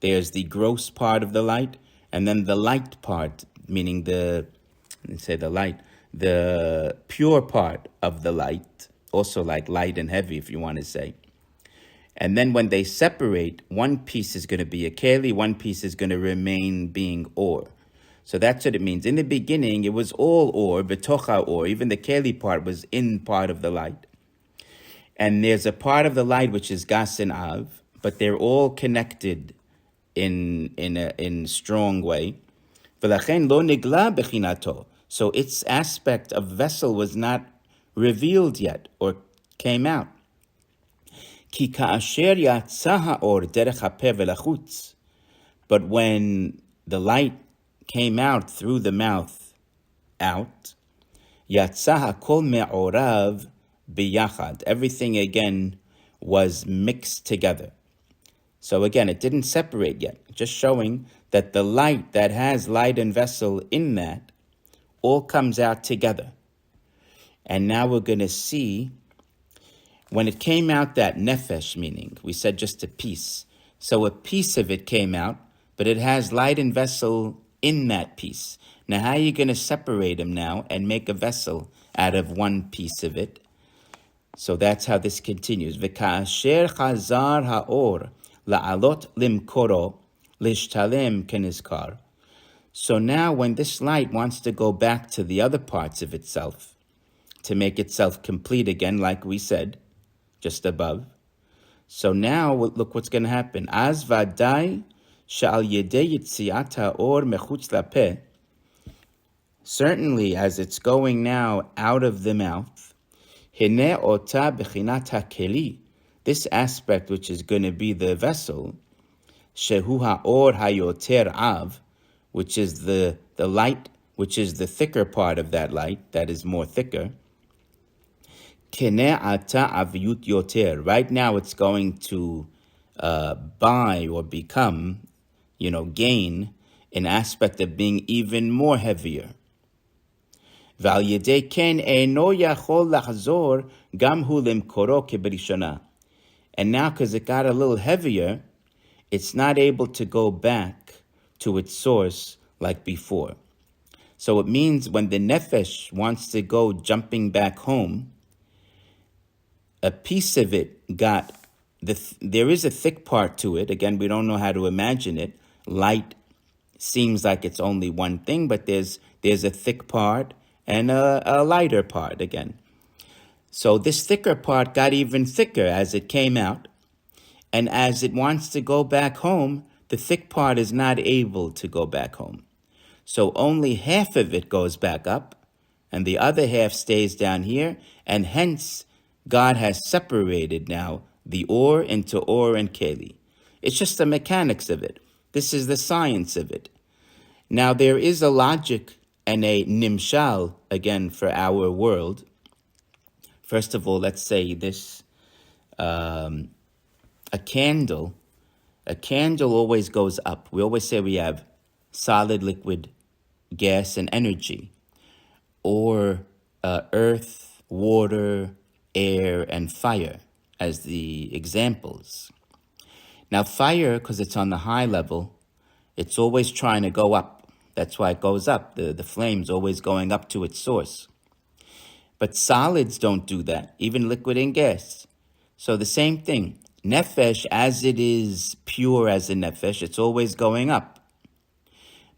There's the gross part of the light, and then the light part, meaning the pure part of the light, also like light and heavy, if you want to say. And then when they separate, one piece is going to be a keli, one piece is going to remain being or. So that's what it means. In the beginning, it was all or, betocha or. Even the keli part was in part of the light. And there's a part of the light which is gas and av, but they're all connected in strong way. V'lachen lo nigla bechinato. So its aspect of vessel was not revealed yet or came out. Ki ka'asher yatsa ha'or derech hapeh v'lachutz. But when the light came out through the mouth out, yatsa ha'kol me'orav biyachad. Everything again was mixed together. So again, it didn't separate yet, just showing that the light that has light and vessel in that all comes out together. And now we're going to see when it came out, that nefesh, meaning we said just a piece. So a piece of it came out, but it has light and vessel in that piece. Now how are you going to separate them now and make a vessel out of one piece of it? So that's how this continues. V'ka'asher chazar ha'or la'alot limkoro lishtalem kenizkar. So now when this light wants to go back to the other parts of itself, to make itself complete again, like we said, just above. So now look what's going to happen. Az vadai sha'al yedei yitziat ha'or mechutz lapeh. Certainly, as it's going now out of the mouth, Hine ota bechinat hakeli, this aspect which is going to be the vessel, shehu ha'or hayoter av, which is the light, which is the thicker part of that light, that is more thicker. Kene ata aviyut yoter. Right now it's going to buy or become, gain an aspect of being even more heavier. ועל ידי כן אינו יכול לחזור גם הוא למקורו כבראשונה. And now, because it got a little heavier, it's not able to go back to its source like before. So it means when the nefesh wants to go jumping back home, a piece of it got, there is a thick part to it. Again, we don't know how to imagine it. Light seems like it's only one thing, but there's a thick part and a lighter part again. So this thicker part got even thicker as it came out. And as it wants to go back home, the thick part is not able to go back home. So only half of it goes back up, and the other half stays down here, and hence God has separated now the or into or and keli. It's just the mechanics of it. This is the science of it. Now there is a logic and a nimshal, again, for our world. First of all, let's say this, a candle always goes up. We always say we have solid, liquid, gas, and energy, or earth, water, air, and fire as the examples. Now fire, because it's on the high level, it's always trying to go up. That's why it goes up. The flame's always going up to its source. But solids don't do that, even liquid and gas. So the same thing. Nefesh, as it is pure as a nefesh, it's always going up.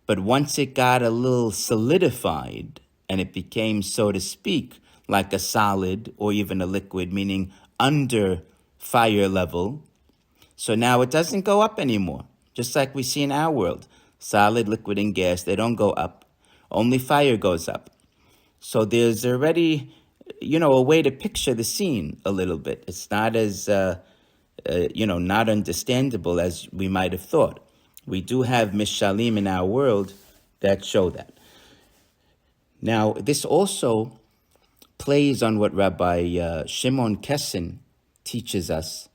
But once it got a little solidified and it became, so to speak, like a solid or even a liquid, meaning under fire level, so now it doesn't go up anymore, just like we see in our world. Solid, liquid, and gas, they don't go up. Only fire goes up. So there's already, a way to picture the scene a little bit. It's not as, not understandable as we might have thought. We do have mishalim in our world that show that. Now, this also plays on what Rabbi Shimon Kessin teaches us,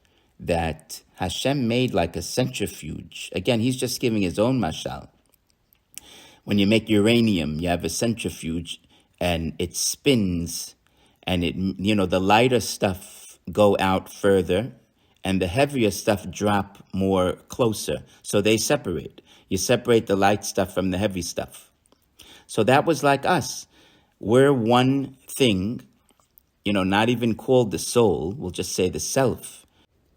that Hashem made like a centrifuge. Again, he's just giving his own mashal. When you make uranium, you have a centrifuge and it spins, and the lighter stuff go out further and the heavier stuff drop more closer. So they separate. You separate the light stuff from the heavy stuff. So that was like us. We're one thing, not even called the soul. We'll just say the self.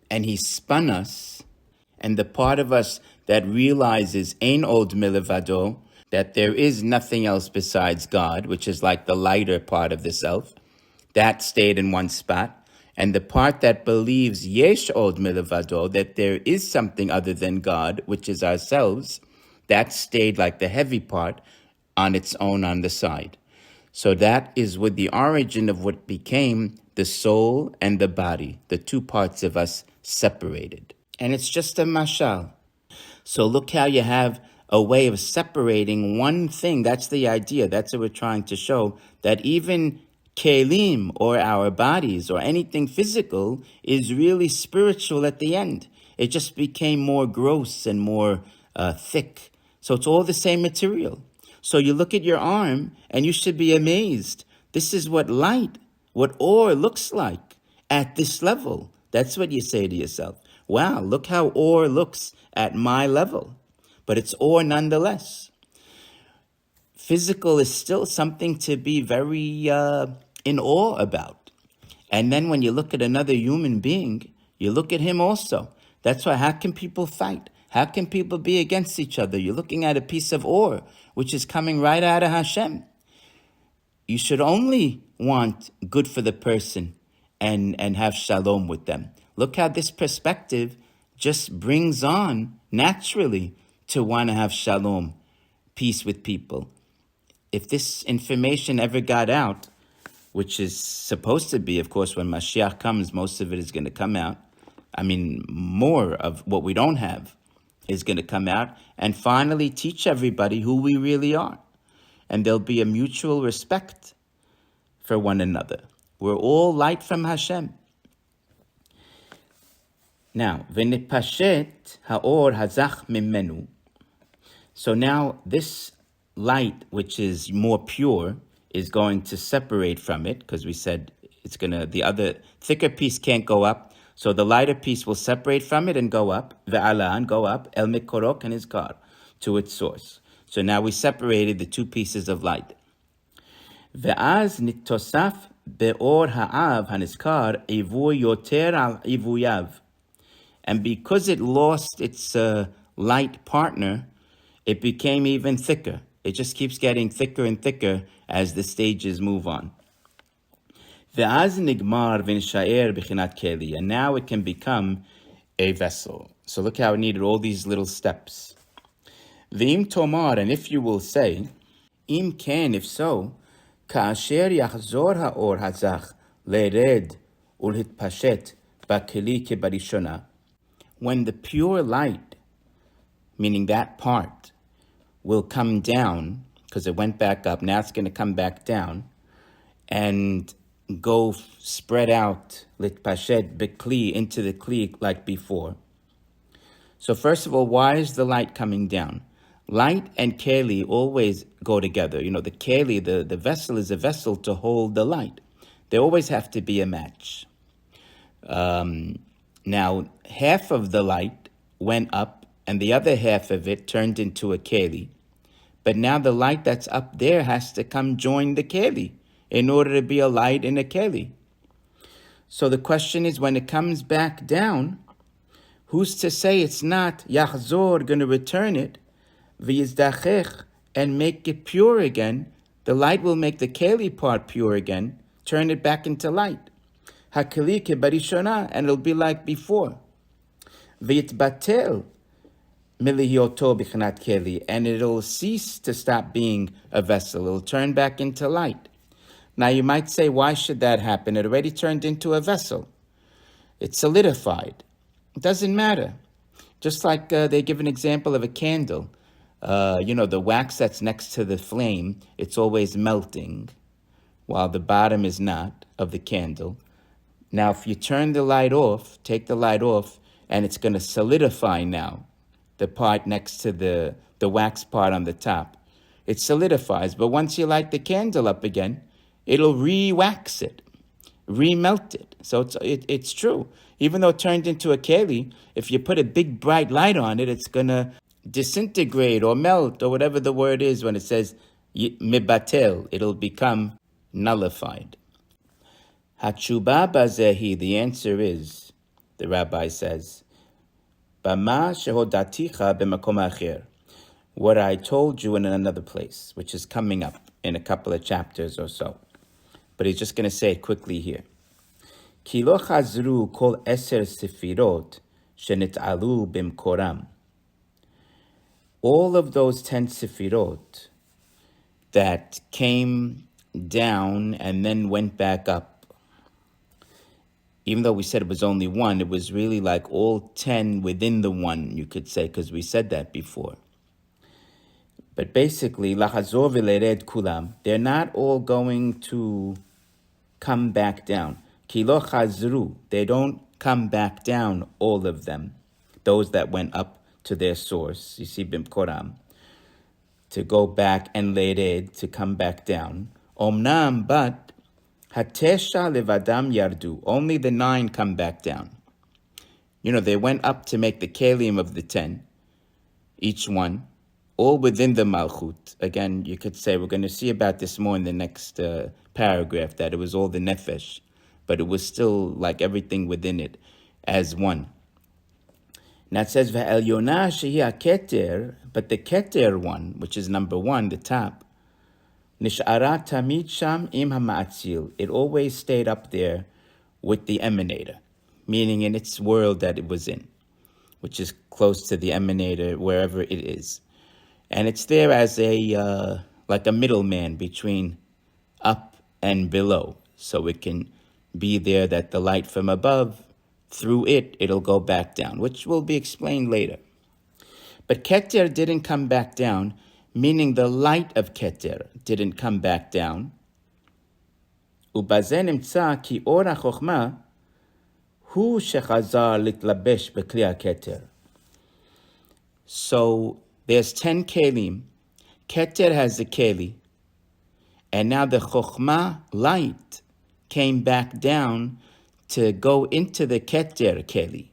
And he spun us, and the part of us that realizes ein od milevado, that there is nothing else besides God, which is like the lighter part of the self, that stayed in one spot. And the part that believes yesh od milevado, that there is something other than God, which is ourselves, that stayed like the heavy part on its own on the side. So that is with the origin of what became the soul and the body, the two parts of us separated. And it's just a mashal. So look how you have a way of separating one thing. That's the idea. That's what we're trying to show, that even kelim, or our bodies, or anything physical, is really spiritual at the end. It just became more gross and more thick. So it's all the same material. So you look at your arm and you should be amazed. This is what light, what ore looks like at this level. That's what you say to yourself. Wow, look how ore looks at my level. But it's ore nonetheless. Physical is still something to be very in awe about. And then when you look at another human being, you look at him also. That's why, how can people fight? How can people be against each other? You're looking at a piece of ore, which is coming right out of Hashem. You should only want good for the person and have shalom with them. Look how this perspective just brings on naturally to want to have shalom, peace with people. if this information ever got out, which is supposed to be, of course, when Mashiach comes, most of it is going to come out. I mean, more of what we don't have is going to come out, and finally teach everybody who we really are. And there'll be a mutual respect for one another. We're all light from Hashem. Now, v'nipashet ha'or hazach mimenu. So now this light, which is more pure, is going to separate from it, because we said the other thicker piece can't go up, so the lighter piece will separate from it and go up, ve'ala, and go up, el mikorok and his kar, to its source. So now we separated the two pieces of light. Ve'az nitosaf be'or ha'av hanizkar ivu yoter al ivuyav. And because it lost its light partner, it became even thicker. It just keeps getting thicker and thicker as the stages move on. Ve'az nigmar v'nsha'er b'chinat keli. And now it can become a vessel. So look how it needed all these little steps. V'im tomar, and if you will say, im ken, if so, ka'asher yachzor ha'or hazach lered ulhitpashet ba'keli kebarishona. When the pure light, meaning that part, will come down, because it went back up, now it's going to come back down, and go spread out, litpashet bekli, into the kli like before. So first of all, why is the light coming down? Light and keli always go together. You know, the keli, the vessel, is a vessel to hold the light. They always have to be a match. Now, half of the light went up, and the other half of it turned into a keli. But now the light that's up there has to come join the keli in order to be a light in a keli. So the question is, when it comes back down, who's to say it's not Yachzor going to return it, v'yizdachech, and make it pure again? The light will make the keli part pure again, turn it back into light. Hakeli kebarishona, and it'll be like before. V'yitbatel miliyoto b'chanat keli, and it'll cease to stop being a vessel. It'll turn back into light. Now you might say, why should that happen? It already turned into a vessel. It's solidified. It doesn't matter. Just like they give an example of a candle. The wax that's next to the flame, it's always melting, while the bottom is not, of the candle. Now, if you turn the light off, take the light off, and it's going to solidify now, the part next to the wax part on the top. It solidifies, but once you light the candle up again, it'll re-wax it, re-melt it. So it's true. Even though it turned into a keli, if you put a big bright light on it, it's going to disintegrate or melt or whatever the word is when it says mibatel. It'll become nullified. Hatshuba bazehi, the answer is, the rabbi says, Bama shehodaticha b'makom acher, what I told you in another place, which is coming up in a couple of chapters or so. But he's just going to say it quickly here. Ki lo chazru kol eser sefirot shenit'alu bimkoram. All of those 10 sefirot that came down and then went back up, even though we said it was only one, it was really like all 10 within the one, you could say, because we said that before. But basically, lachazor v'lered kulam, they're not all going to come back down. Ki lo chazru, they don't come back down, all of them, those that went up to their source, you see, bimkoram, to go back, and lered, to come back down. Omnam, but hatesha levadam yardu, only the 9 come back down. They went up to make the kelim of the 10, each one, all within the malchut. Again, you could say, we're going to see about this more in the next paragraph, that it was all the nefesh, but it was still like everything within it as one. Now it says, Ve'elyona shehi keter, but the keter one, which is number 1, the top, nish'ara tamid sham im ha'ma'atzil, it always stayed up there with the emanator, meaning in its world that it was in, which is close to the emanator, wherever it is. And it's there as a like a middleman between up and below. So it can be there that the light from above, through it'll go back down, which will be explained later. But Keter didn't come back down, meaning the light of Keter didn't come back down. ובזה נמצא כי אור החוכמה הוא שחזר להתלבש בכלי הכתר. So there's 10 kelim. Keter has the keli. And now the chokhmah light came back down to go into the keter keli.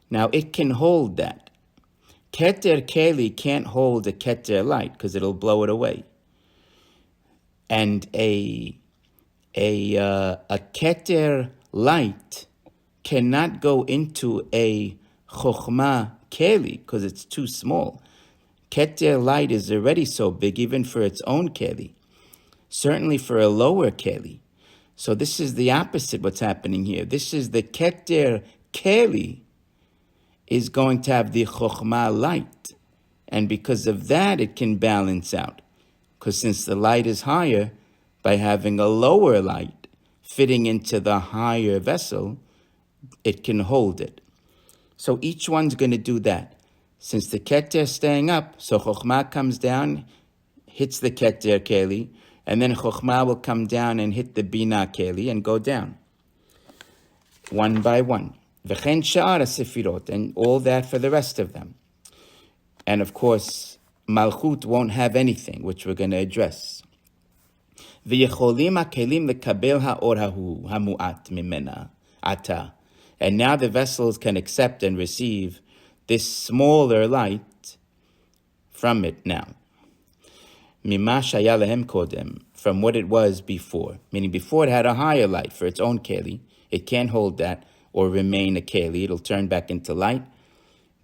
Now it can hold that. Keter keli can't hold the keter light because it'll blow it away. And a keter light cannot go into a chokhmah keli because it's too small. Keter light is already so big, even for its own keli. Certainly for a lower keli. So this is the opposite what's happening here. This is the keter keli is going to have the chokhmah light. And because of that, it can balance out. Because since the light is higher, by having a lower light fitting into the higher vessel, it can hold it. So each one's going to do that. Since the keter is staying up, so chokhmah comes down, hits the keter keli, and then chokhmah will come down and hit the bina keli and go down, one by one. V'chen sha'ar sefirot, and all that for the rest of them. And of course, malchut won't have anything, which we're going to address. V'yecholim hakelim lekabel ha'or hamu'at mimena ata. And now the vessels can accept and receive this smaller light from it now. Mima shaya lehem kodem, from what it was before. Meaning before it had a higher light for its own keli. It can't hold that or remain a keli. It'll turn back into light.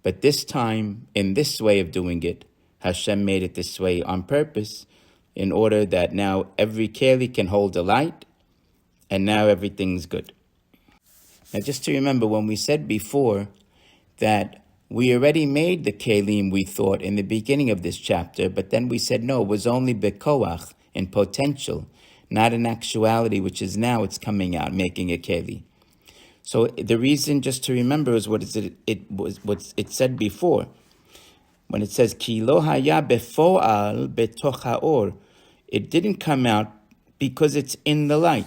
But this time, in this way of doing it, Hashem made it this way on purpose in order that now every keli can hold a light and now everything's good. Now just to remember, when we said before that we already made the kelim, we thought, in the beginning of this chapter, but then we said no, it was only bekoach, in potential, not in actuality, which is now it's coming out, making a keli. So the reason, just to remember, is what it said before. When it says, Ki lo haya befo'al betoch ha'or, it didn't come out because it's in the light.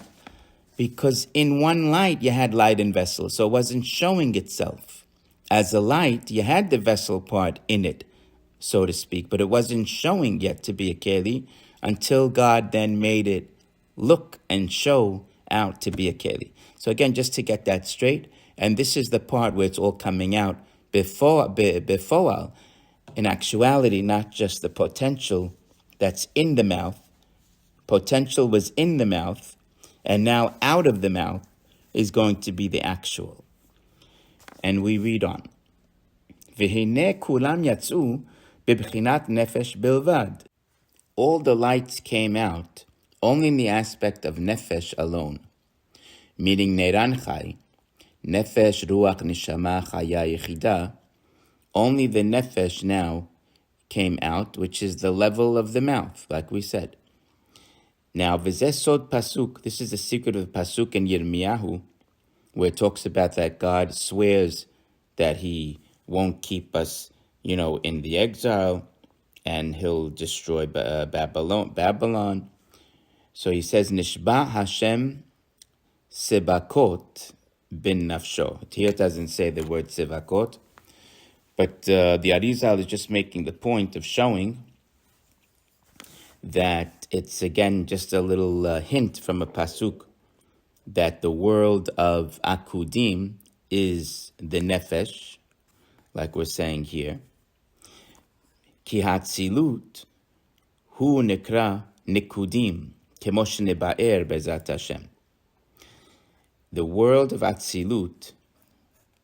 Because in one light, you had light and vessel, so it wasn't showing itself. As a light, you had the vessel part in it, so to speak, but it wasn't showing yet to be a keli until God then made it look and show out to be a keli. So again, just to get that straight, and this is the part where it's all coming out before, in actuality, not just the potential that's in the mouth. Potential was in the mouth, and now out of the mouth is going to be the actual. And we read on. V'hinei kulam yatzu b'bchinat nefesh bilvad. All the lights came out only in the aspect of nefesh alone, meaning neran chai, nefesh ruach nishama chaya yechida. Only the nefesh now came out, which is the level of the mouth, like we said. Now, v'zeh sod pasuk. This is the secret of the pasuk in Yirmiyahu, where it talks about that God swears that he won't keep us, in the exile, and he'll destroy Babylon. So he says, Nishba Hashem Sebakot bin Nafsho. Here it doesn't say the word Sebakot, but the Arizal is just making the point of showing that it's, again, just a little hint from a pasuk that the world of Akudim is the Nefesh, like we're saying here. Ki hatzilut hu nekra nikudim kemosh neba'er bezat Hashem. The world of Atzilut,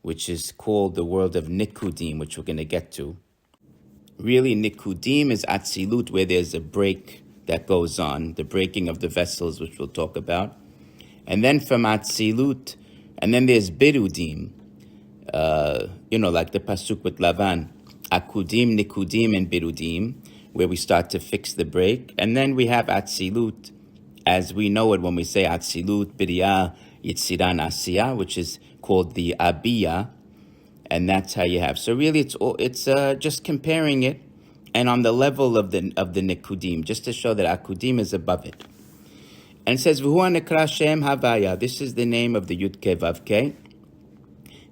which is called the world of Nikudim, which we're going to get to. Really, Nikudim is Atzilut, where there's a break that goes on, the breaking of the vessels, which we'll talk about. And then from Atzilut, and then there's Birudim, like the Pasuk with Lavan, Akudim, Nikudim, and Birudim. where we start to fix the break. And then we have Atzilut, as we know it when we say Atzilut, Biriya, Yitziran, Asiya, which is called the Abiyah, and that's how you have. So really, it's just comparing it, and on the level of the Nikudim, just to show that Akudim is above it. And it says, V'hu nekra Shem Havaya. This is the name of the Yud Ke Vav Ke,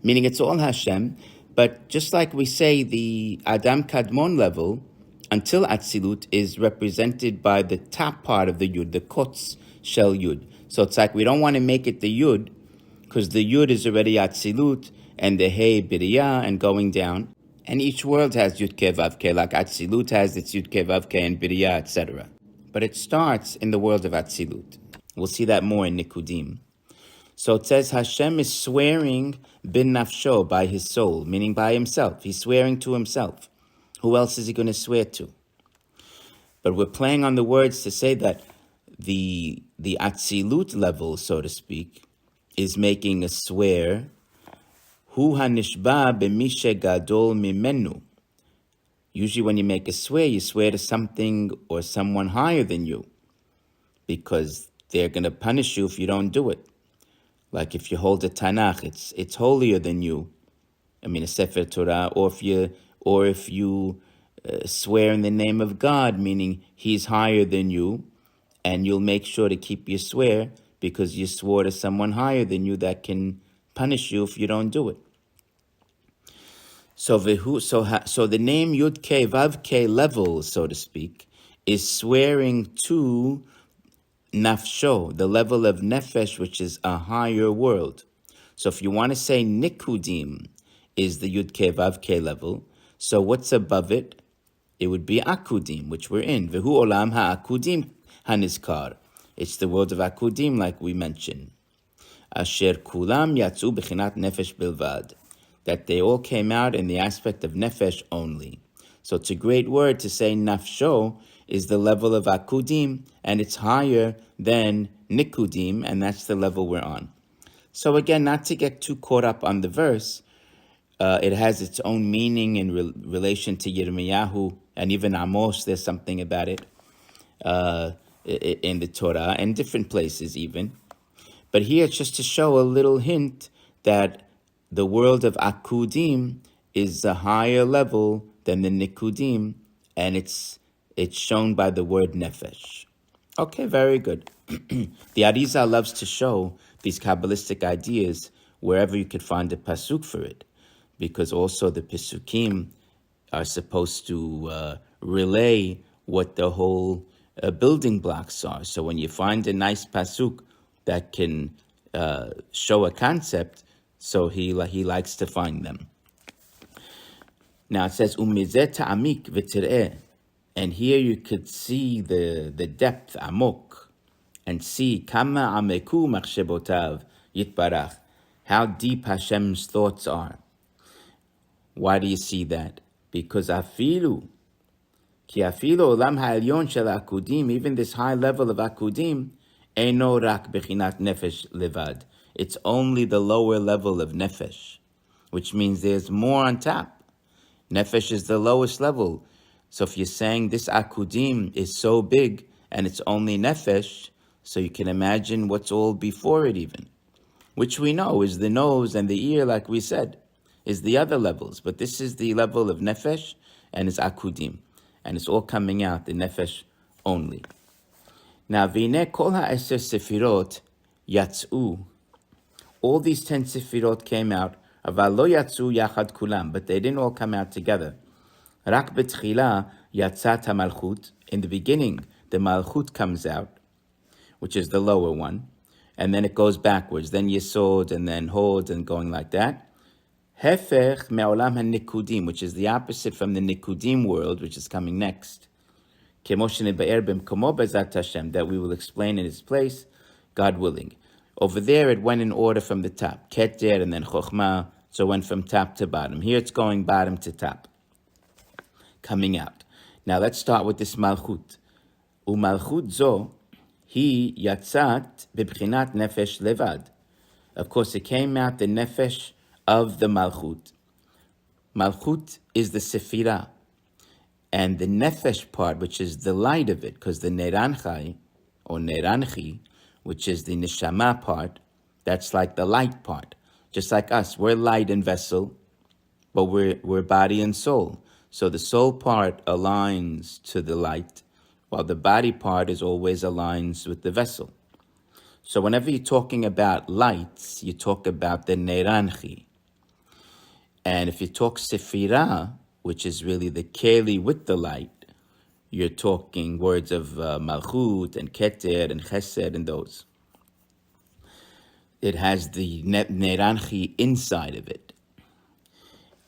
meaning it's all Hashem. But just like we say, the Adam Kadmon level, until Atzilut, is represented by the top part of the Yud, the Kotz Shel Yud. So it's like we don't want to make it the Yud, because the Yud is already Atzilut, and the Hey Biriya, and going down. And each world has Yud Ke Vav Ke, like Atzilut has its Yud Ke Vav Ke and Biriya, etc. But it starts in the world of Atzilut. We'll see that more in Nikudim. So it says Hashem is swearing bin nafsho, by his soul, meaning by himself. He's swearing to himself. Who else is he going to swear to? But we're playing on the words to say that the Atzilut level, so to speak, is making a swear. Hu hanishba b'mishe gadol mimenu. Usually when you make a swear, you swear to something or someone higher than you, because they're going to punish you if you don't do it. Like if you hold a Tanakh, it's holier than you. I mean, a Sefer Torah, or if you swear in the name of God, meaning he's higher than you, and you'll make sure to keep your swear because you swore to someone higher than you that can punish you if you don't do it. So the name Yud Ke Vav Ke level, so to speak, is swearing to Nafsho, the level of Nefesh, which is a higher world. So if you want to say Nikudim is the Yud Ke Vav Ke level, so what's above it? It would be Akudim, which we're in. Vehu Olam HaAkudim HaNizkar. It's the world of Akudim, like we mentioned. Asher Kulam Yatzu B'chinat Nefesh Bilvad. That they all came out in the aspect of Nefesh only. So it's a great word to say Nafsho is the level of Akudim, and it's higher than Nikudim, and that's the level we're on. So again, not to get too caught up on the verse, it has its own meaning in relation to Yirmiyahu, and even Amos, there's something about it in the Torah, and different places even. But here it's just to show a little hint that the world of Akudim is a higher level than the Nikudim, and it's shown by the word Nefesh. Okay, very good. The Arizal loves to show these Kabbalistic ideas wherever you could find a pasuk for it, because also the Pesukim are supposed to relay what the whole building blocks are. So when you find a nice pasuk that can show a concept, so he likes to find them. Now it says, Umizeh ta'amik v'tir'eh. And here you could see the depth, amok, and see kama ameku machshebotav yitbarach, how deep Hashem's thoughts are. Why do you see that? Because afilu olam ha'elyon shel akudim, even this high level of akudim, eino rak bechinat nefesh levad. It's only the lower level of nefesh, which means there's more on top. Nefesh is the lowest level. So if you're saying this akudim is so big and it's only nefesh, so you can imagine what's all before it even, which we know is the nose and the ear, like we said, is the other levels. But this is the level of nefesh and it's akudim. And it's all coming out, the nefesh only. Now, v'ineh kol ha'eser sefirot yatzu. All these 10 sefirot came out, aval lo yatzu yachad kulam, but they didn't all come out together. Rak betchila yatzat hamalchut. In the beginning, the malchut comes out, which is the lower one, and then it goes backwards. Then yesod, and then hod, and going like that. Hefech me'olam ha-nikudim, which is the opposite from the nikudim world, which is coming next. Kemo shenebe'er b'mkomo b'ezat Hashem, that we will explain in its place, God willing. Over there, it went in order from the top. Keter, and then chokhmah, so it went from top to bottom. Here it's going bottom to top, coming out. Now let's start with this malchut. Umalchut zo, he yatzat b'bchinat nefesh levad. Of course, it came out the nefesh of the malchut. Malchut is the sefirah. And the nefesh part, which is the light of it, because the neranchai, or neranchi, which is the neshama part, that's like the light part. Just like us, we're light and vessel, but we're body and soul. So the soul part aligns to the light, while the body part is always aligns with the vessel. So whenever you're talking about lights, you talk about the neranchi. And if you talk sefirah, which is really the keli with the light, you're talking words of malchut and keter and chesed and those. It has the neranchi inside of it.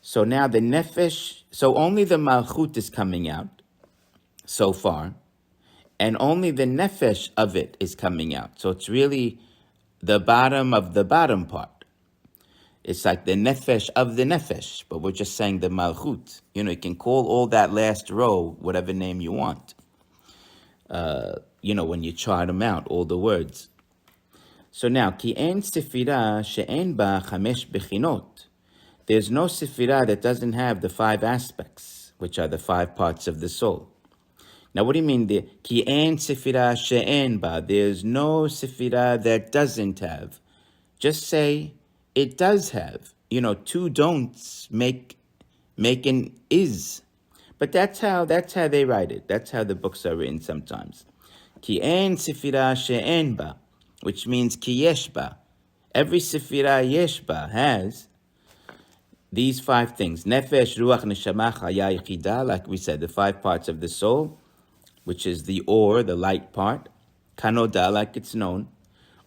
So now the nefesh, so only the malchut is coming out so far, and only the nefesh of it is coming out. So it's really the bottom of the bottom part. It's like the nefesh of the nefesh, but we're just saying the malchut. You can call all that last row whatever name you want. When you chart them out, all the words. So now, ki en sefira she'en ba chamesh bechinot. There's no sefira that doesn't have the 5 aspects, which are the 5 parts of the soul. Now, what do you mean? Ki en sefira she'en ba. There's no sefira that doesn't have. Just say it does have. 2 don'ts make an is. But that's how they write it. That's how the books are written sometimes. Ki en sefira she'en ba, which means ki yesh ba. Every sefira yesh ba has these 5 things. Nefesh, ruach, neshama, chaya, yichida, like we said, the 5 parts of the soul, which is the or, the light part. Kanoda, like it's known.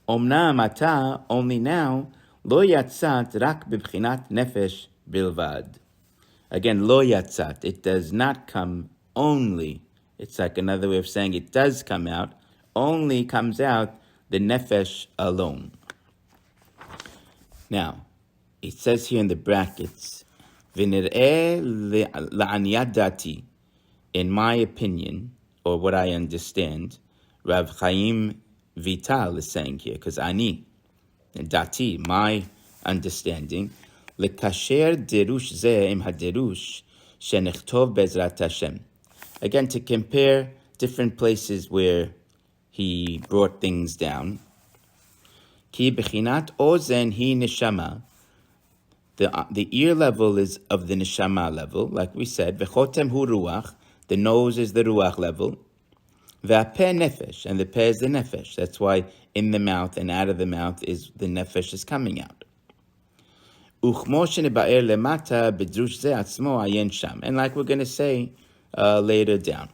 Omnam ata, only now, lo yatzat rak bibchinat nefesh bilvad. Again, lo yatzat, it does not come only. It's like another way of saying it does come out, only comes out the nefesh alone. Now, it says here in the brackets, v'nir'eh la'aniyat dati, in my opinion, or what I understand, Rav Chaim Vital is saying here, because ani, dati, my understanding, lekasher derush ze im haderush shenichtov bezrat Hashem. Again, to compare different places where he brought things down. Ki bechinat ozen hi neshama. The ear level is of the neshama level, like we said. V'chotem hu ruach. The nose is the ruach level. V'apeh nefesh, and the peh is the nefesh. That's why in the mouth and out of the mouth is the nefesh is coming out. Uchmo sheniba'er lemata b'drush ze atzmo ayen sham. And like we're going to say later down.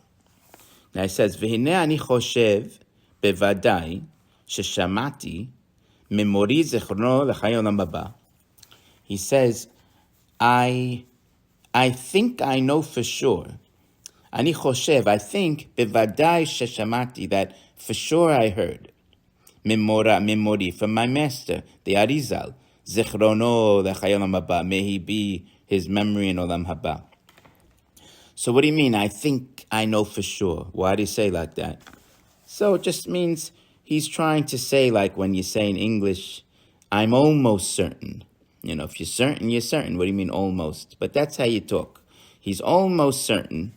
Now it says, V'hinei ani choshev bevadai sheshamati memori zechrono l'chayim olam haba. He says, I think I know for sure. Ani choshev, I think, bevadai sheshamati, that for sure I heard. Memori, from my master, the Arizal. Zechrono l'chayim olam haba. May he be his memory in olam haba. So what do you mean, I think I know for sure? Why do you say like that? So it just means he's trying to say, like when you say in English, I'm almost certain. If you're certain, you're certain. What do you mean almost? But that's how you talk. He's almost certain.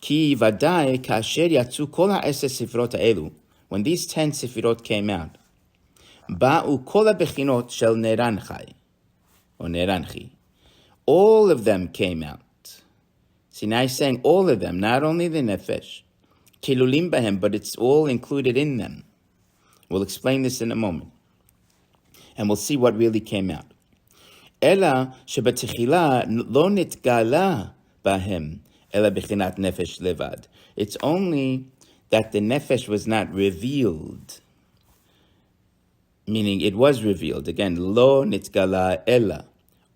Ki vadai kasher yatsu kol ha'eseh sifrot ha'elu. When these 10 sifirot came out, ba'u kol ha'bechinot shel neranchai, or neranchi. All of them came out. See, now he's saying all of them, not only the nefesh. Kilulim bahem, but it's all included in them. We'll explain this in a moment. And we'll see what really came out. Ela shebatechila lo nitgala bahem, ela bechinat nefesh levad. It's only that the nefesh was not revealed. Meaning it was revealed. Again, lo nitgala ela.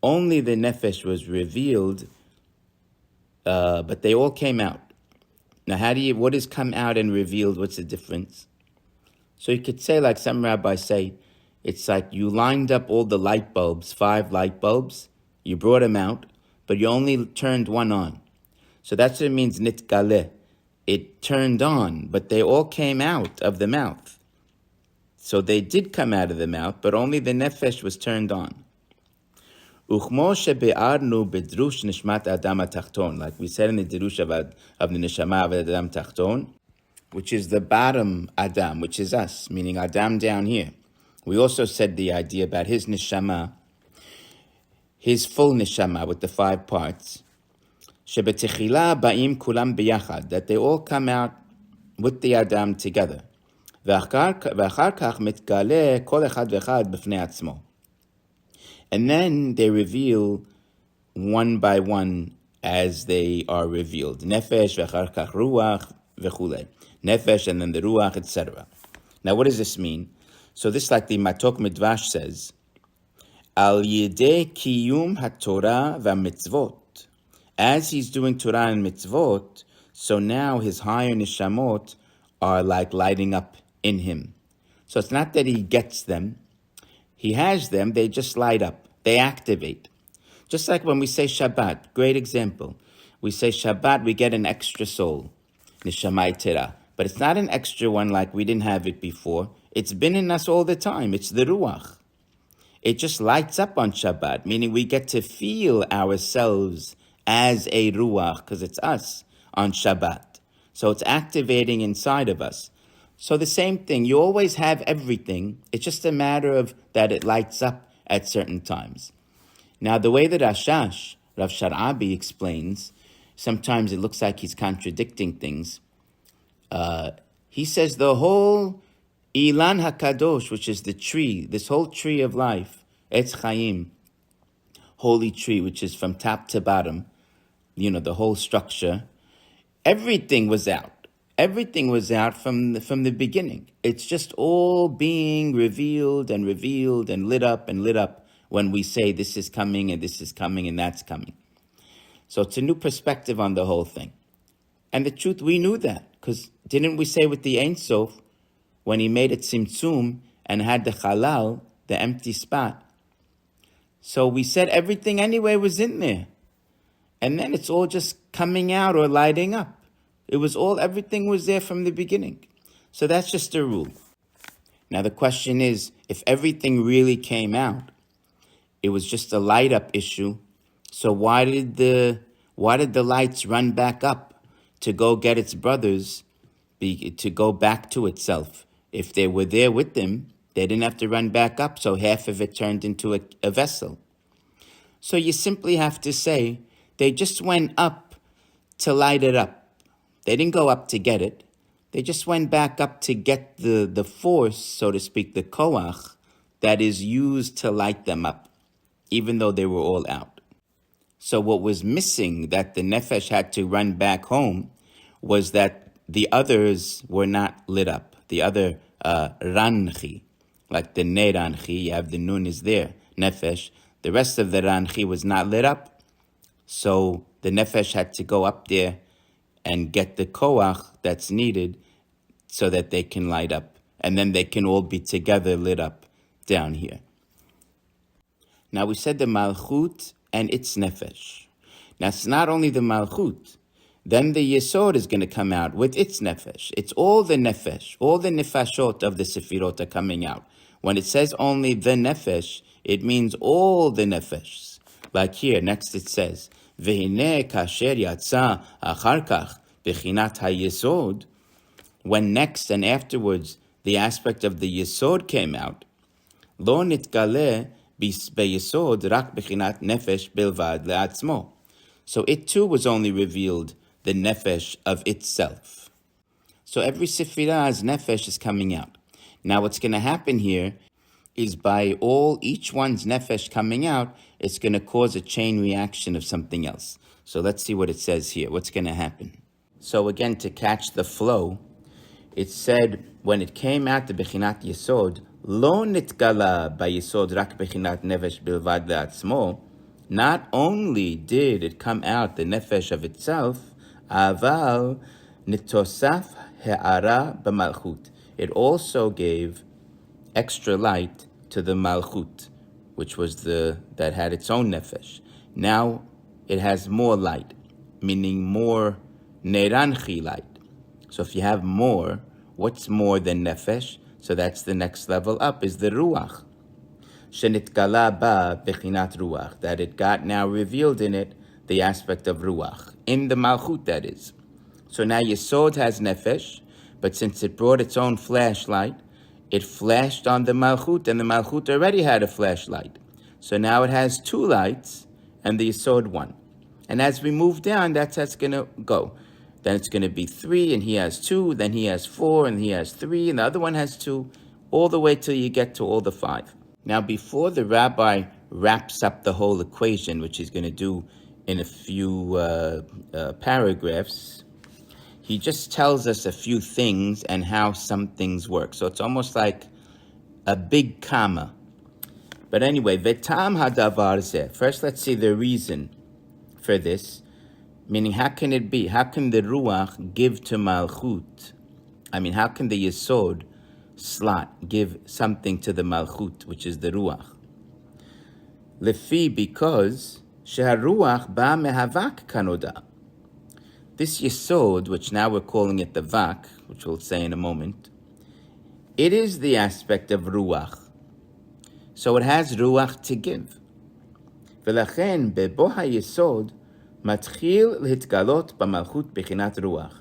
Only the nefesh was revealed, but they all came out. Now, what is come out and revealed? What's the difference? So you could say, like some rabbis say, it's like you lined up all the light bulbs, 5 light bulbs, you brought them out, but you only turned one on. So that's what it means, nitgaleh. It turned on, but they all came out of the mouth. So they did come out of the mouth, but only the nefesh was turned on. Uchmo shebe'arnu bedrush nishmat adam atachton, like we said in the Dirush of the Neshama of Adam Tachton, which is the bottom Adam, which is us, meaning Adam down here. We also said the idea about his Neshama, his full Neshama with the 5 parts, shebetechila ba'im kulam biyachad, that they all come out with the Adam together. Ve'achar kach mitgale kol echad ve'echad b'fnei atzmo. And then they reveal one by one as they are revealed. Nefesh, v'achar kach ruach, v'chulei. Nefesh, and then the ruach, etc. Now, what does this mean? So this, like the Matok Midrash says, Al yedei kiyum haTorah v'mitzvot. As he's doing Torah and mitzvot, so now his higher nishamot are like lighting up in him. So it's not that he gets them. He has them, they just light up. They activate. Just like when we say Shabbat, great example. We say Shabbat, we get an extra soul, Nishamai Tera. But it's not an extra one like we didn't have it before. It's been in us all the time. It's the Ruach. It just lights up on Shabbat, meaning we get to feel ourselves as a Ruach, because it's us on Shabbat. So it's activating inside of us. So the same thing, you always have everything. It's just a matter of that it lights up at certain times. Now, the way that Rav Sha'ar explains, sometimes it looks like he's contradicting things. He says the whole Ilan HaKadosh, which is the tree, this whole tree of life, Etz Chaim, holy tree, which is from top to bottom, the whole structure, everything was out. Everything was out from the beginning. It's just all being revealed and lit up when we say this is coming and this is coming and that's coming. So it's a new perspective on the whole thing. And the truth, we knew that, because didn't we say with the Ein Sof, when he made it Tzimtzum and had the Halal, the empty spot, so we said everything anyway was in there. And then it's all just coming out or lighting up. Everything was there from the beginning. So that's just a rule. Now the question is, if everything really came out, it was just a light up issue, so why did the lights run back up to go get its brothers, to go back to itself? If they were there with them, they didn't have to run back up, so half of it turned into a vessel. So you simply have to say, they just went up to light it up. They didn't go up to get it. They just went back up to get the force, so to speak, the koach, that is used to light them up, even though they were all out. So what was missing, that the nefesh had to run back home, was that the others were not lit up. The other ranchi, like the ne ranchi, you have the nun is there, nefesh. The rest of the ranchi was not lit up. So the nefesh had to go up there and get the koach that's needed so that they can light up. And then they can all be together lit up down here. Now we said the malchut and its nefesh. Now it's not only the malchut. Then the yesod is going to come out with its nefesh. It's all the nefesh, all the nefashot of the sefirot are coming out. When it says only the nefesh, it means all the nefesh. Like here, next it says, V'hineh kasher yatsa achar kach b'chinat hayesod. When next and afterwards the aspect of the yesod came out, lo nitgaleh b'yesod rak b'chinat nefesh bilvad le'atzmo. So it too was only revealed the nefesh of itself. So every sefirah's nefesh is coming out. Now what's going to happen here is by each one's nefesh coming out, it's going to cause a chain reaction of something else. So let's see what it says here. What's going to happen? So again, to catch the flow, it said when it came out the bechinat yesod, lo nitgala by yesod rak bechinat nefesh bilvad le'atzmo. Not only did it come out the nefesh of itself, aval nitosaf he'ara b'malchut. It also gave extra light to the malchut, which was that had its own nefesh. Now it has more light, meaning more neranchi light. So if you have more, what's more than nefesh? So that's the next level up, is the ruach. Shenitgala ba bechinat ruach, that it got now revealed in it the aspect of ruach, in the malchut, that is. So now Yesod has nefesh, but since it brought its own flashlight, it flashed on the malchut, and the malchut already had a flashlight. So now it has two lights, and the Yesod one. And as we move down, that's how it's going to go. Then it's going to be 3, and he has 2, then he has 4, and he has 3, and the other one has 2, all the way till you get to all the 5. Now, before the rabbi wraps up the whole equation, which he's going to do in a few paragraphs, he just tells us a few things and how some things work. So it's almost like a big comma. But anyway, Vetam hadavar zeh. First, let's see the reason for this. Meaning, how can it be? How can the Ruach give to Malchut? How can the Yesod slot give something to the Malchut, which is the Ruach? Lefi, because Sheharuach ba mehavak kanoda. This Yesod, which now we're calling it the Vak, which we'll say in a moment, it is the aspect of Ruach. So it has Ruach to give. V'lachen bebo ha-Yesod matchil l'hitgalot b'malchut b'chinat Ruach.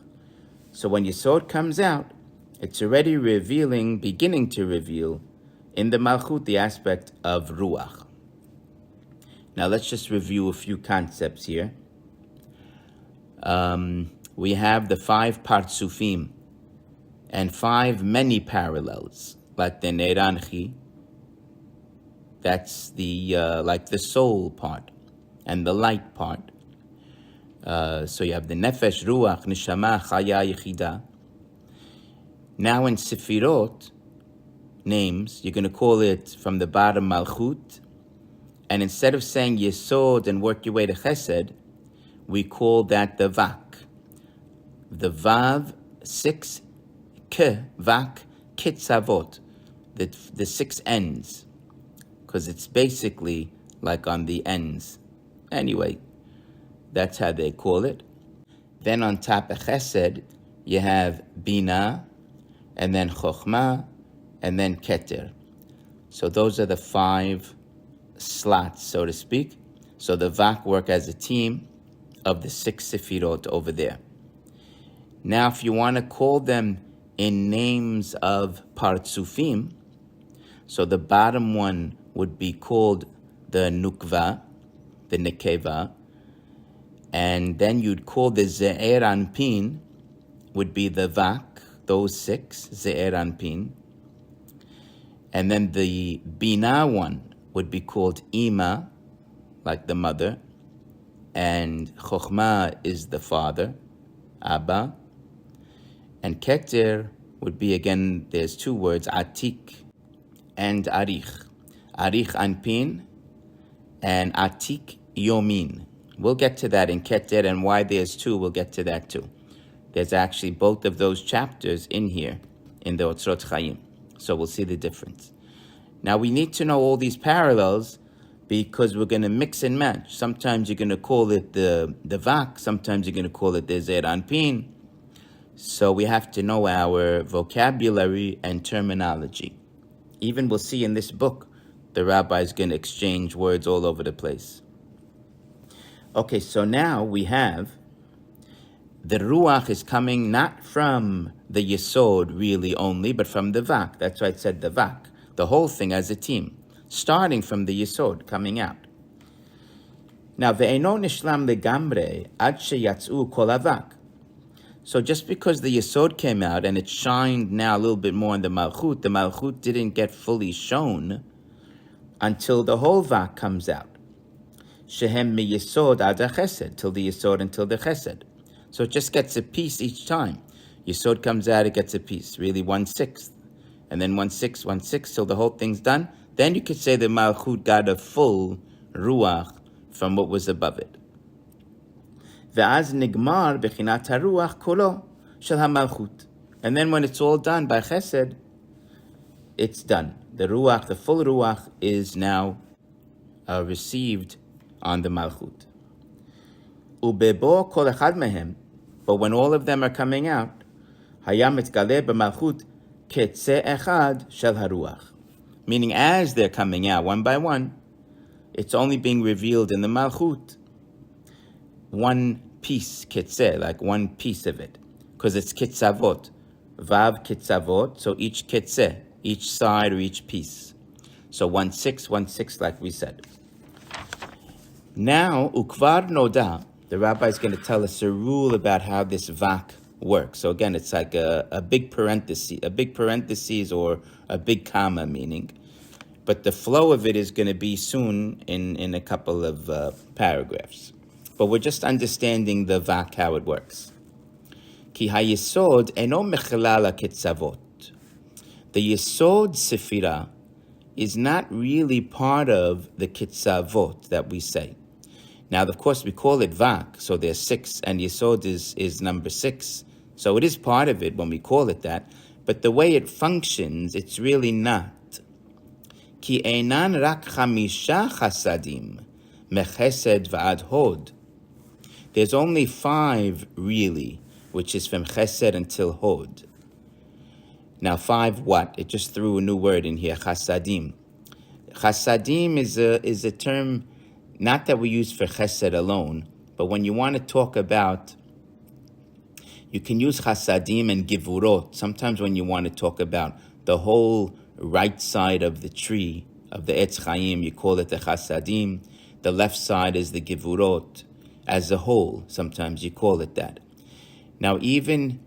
So when Yesod comes out, it's already beginning to reveal in the Malchut the aspect of Ruach. Now let's just review a few concepts here. We have the 5 partsufim and 5 many parallels, like the Neranchi, that's the like the soul part and the light part. So you have the nefesh, ruach, neshama, chaya, yechida. Now in Sefirot names, you're going to call it from the bottom malchut, and instead of saying yesod and work your way to chesed, we call that the vak. The vav, 6 k, vak, kitzavot, the 6 ends, because it's basically like on the ends. Anyway, that's how they call it. Then on top of chesed, you have bina, and then chokhmah, and then keter. So those are the 5 slots, so to speak. So the vak work as a team of the 6 sefirot over there. Now, if you want to call them in names of partsufim, so the bottom one would be called the nukva, the nekeva, and then you'd call the ze'er anpin, would be the vak, those 6, ze'er anpin. And then the bina one would be called ima, like the mother, and chokhmah is the father, abba, and keter would be, again, there's 2 words, atik and arich. Arich anpin and atik yomin. We'll get to that in keter, and why there's 2, we'll get to that too. There's actually both of those chapters in here, in the Otzrot Chaim. So we'll see the difference. Now we need to know all these parallels because we're going to mix and match. Sometimes you're going to call it the vak, sometimes you're going to call it the zer anpin. So we have to know our vocabulary and terminology. Even we'll see in this book, the rabbi is going to exchange words all over the place. Okay, so now we have the ruach is coming not from the yesod really only, but from the vak. That's why it said the vak, the whole thing as a team, starting from the yesod, coming out. Now, ve'eno nishlam legamre ad sheyatzu kol havak. So just because the Yesod came out and it shined now a little bit more in the Malchut didn't get fully shown until the whole Vak comes out. Shehem mi Yesod ad Chesed, till the Yesod until the Chesed. So it just gets a piece each time. Yesod comes out, it gets a piece, really 1/6. And then 1/6, 1/6, till the whole thing's done. Then you could say the Malchut got a full Ruach from what was above it. Ve'az nigmar bechinat haruach kolo shel hamalchut. And then when it's all done by chesed, it's done. The ruach, the full ruach, is now received on the malchut. Ubebo kol echad mehem, but when all of them are coming out, hayam etzgaleh b'malchut ketze echad shel haruach. Meaning as they're coming out one by one, it's only being revealed in the Malchut. One piece, kitzeh, like one piece of it. Because it's kitzavot. Vav kitzavot, so each kitzeh, each side or each piece. So 1/6, like we said. Now, ukvar noda, the rabbi is going to tell us a rule about how this vak works. So again, it's like a big parenthesis or a big comma meaning. But the flow of it is going to be soon in a couple of paragraphs. But we're just understanding the vak, how it works. Ki hayesod eno mechelala kitzavot. The yesod sefira is not really part of the kitzavot that we say. Now, of course, we call it vak, so there's 6, and yesod is number 6. So it is part of it when we call it that. But the way it functions, it's really not. Ki einan rak chamisha chasadim, mechesed v'ad hod. There's only 5 really, which is from chesed until hod. Now 5 what? It just threw a new word in here, chasadim. Chasadim is a term not that we use for chesed alone, but when you want to talk about, you can use chasadim and givurot. Sometimes when you want to talk about the whole right side of the tree, of the Etz Chaim, you call it the chasadim. The left side is the givurot. As a whole, sometimes you call it that. Now even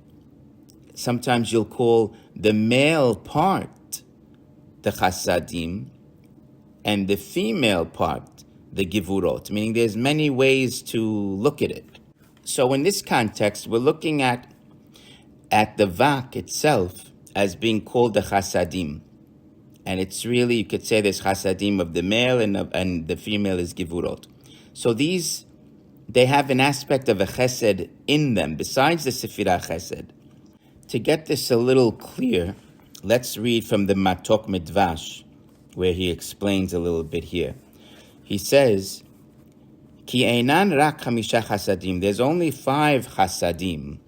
sometimes you'll call the male part the chasadim and the female part the givurot, meaning there's many ways to look at it. So in this context, we're looking at the vak itself as being called the chasadim. And it's really, you could say there's chasadim of the male and the female is givurot. So these, they have an aspect of a chesed in them, besides the sefirah chesed. To get this a little clear, let's read from the Matok Midvash, where he explains a little bit here. He says, Ki einan rak chamisha chasadim, there's only 5 chasadim,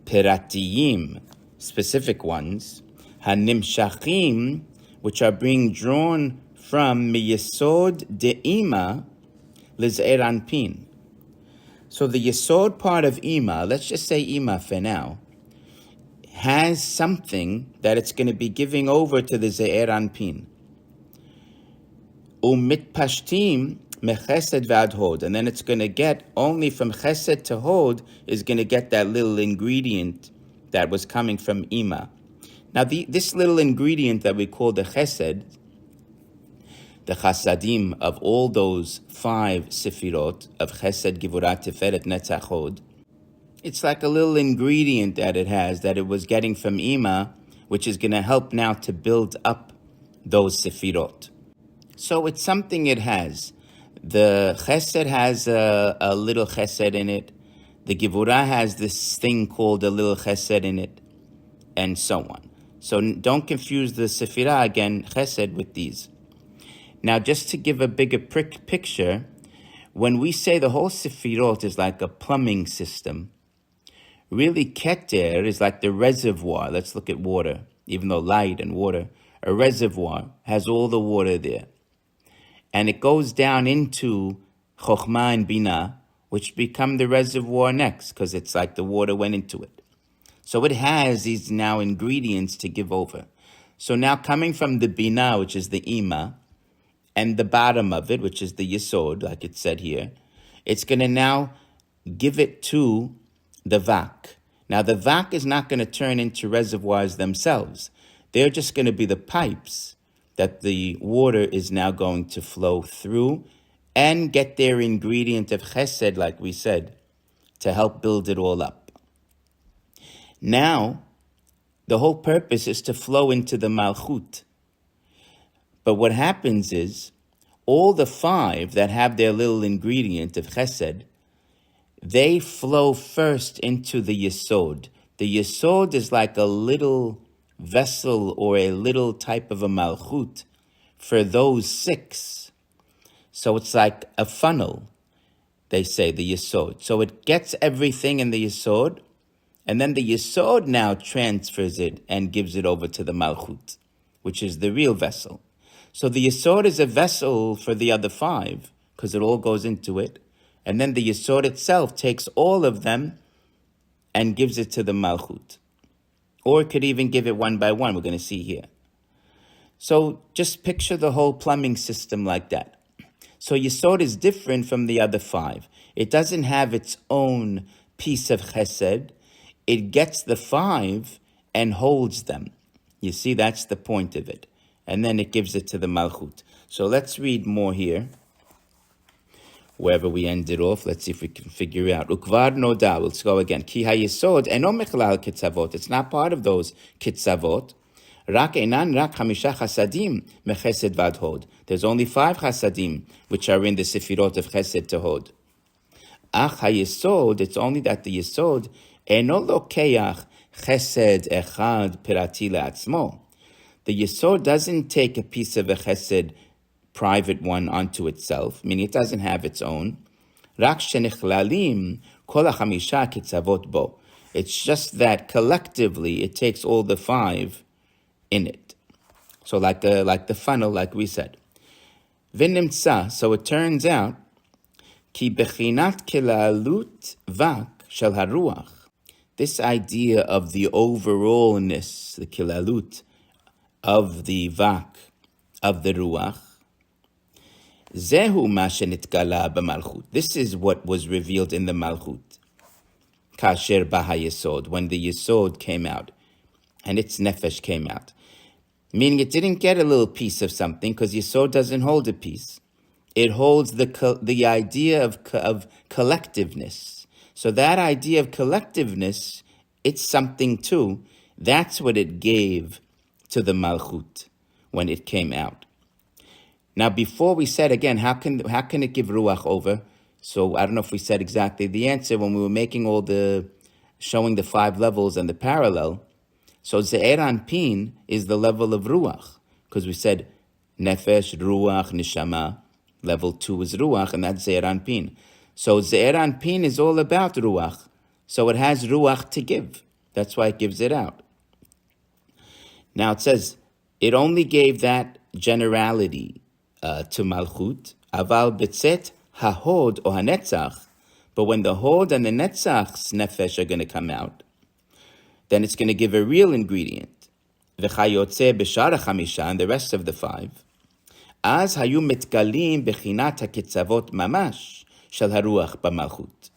peratiyim, specific ones, hanimshachim, which are being drawn from miyesod de'ima l'ze'er anpin. So the yesod part of ima, let's just say ima for now, has something that it's going to be giving over to the ze'er anpin. Umit pashtim mechesed v'ad hod, and then it's going to get only from chesed to hod is going to get that little ingredient that was coming from ima. Now this little ingredient that we call the chesed, the chasadim of all those 5 sefirot of chesed, givurat, tiferet, netzach, hod, it's like a little ingredient that it has that it was getting from ima, which is going to help now to build up those sefirot. So it's something it has. The chesed has a little chesed in it. The givurah has this thing called a little chesed in it, and so on. So don't confuse the sefirah again, chesed, with these. Now, just to give a bigger picture, when we say the whole sefirot is like a plumbing system, really keter is like the reservoir. Let's look at water. Even though light and water, a reservoir has all the water there. And it goes down into chokhmah and bina, which become the reservoir next, because it's like the water went into it. So it has these now ingredients to give over. So now coming from the bina, which is the ima, and the bottom of it, which is the yesod, like it said here, it's going to now give it to the vak. Now the vak is not going to turn into reservoirs themselves. They're just going to be the pipes that the water is now going to flow through and get their ingredient of chesed, like we said, to help build it all up. Now, the whole purpose is to flow into the malchut. But what happens is, all the 5 that have their little ingredient of chesed, they flow first into the yesod. The yesod is like a little vessel or a little type of a malchut for those 6. So it's like a funnel, they say, the yesod. So it gets everything in the yesod, and then the yesod now transfers it and gives it over to the malchut, which is the real vessel. So the Yesod is a vessel for the other five, because it all goes into it. And then the Yesod itself takes all of them and gives it to the Malchut. Or it could even give it one by one, we're going to see here. So just picture the whole plumbing system like that. So Yesod is different from the other five. It doesn't have its own piece of chesed. It gets the five and holds them. You see, that's the point of it. And then it gives it to the Malchut. So let's read more here. Wherever we ended off, let's see if we can figure out. Ukvar noda, let's go again. Ki ha-yesod eno mechlal kitzavot. It's not part of those kitzavot. Rak enan rak hamisha chasadim mechesed vad hod. There's only 5 chasadim which are in the sefirot of chesed to hod. Ach ha-yesod, it's only that the yesod eno lokeach chesed echad pirati le'atzmo. The yesod doesn't take a piece of a chesed private one onto itself, meaning it doesn't have its own. Rak shenichlalim kol hachamisha kitzavot bo. It's just that collectively it takes all the 5 in it. So like the funnel, like we said. V'nimtza, so it turns out, ki bechinat kilalut vak shel haruach. This idea of the overallness, the kilalut, of the vak, of the ruach, zehu ma shenitgala b'malchut. This is what was revealed in the malchut. Kasher baha yesod, when the yesod came out, and its nefesh came out. Meaning it didn't get a little piece of something, because yesod doesn't hold a piece. It holds the idea of collectiveness. So that idea of collectiveness, it's something too. That's what it gave to the malchut when it came out. Now, before we said again, how can it give ruach over? So I don't know if we said exactly the answer when we were making showing the 5 levels and the parallel. So Ze'er Anpin is the level of ruach, because we said nefesh, ruach, neshama. Level 2 is ruach, and that's Ze'er Anpin. So Ze'er Anpin is all about ruach. So it has ruach to give. That's why it gives it out. Now it says, it only gave that generality to Malchut, aval betzet hahod or hanetzach. But when the hod and the netzach's nefesh are going to come out, then it's going to give a real ingredient. V'chayotze b'shar ha'chamisha, and the rest of the 5. Az hayu mitgalim bechinat hakitzavot mamash shel haruach b'malchut.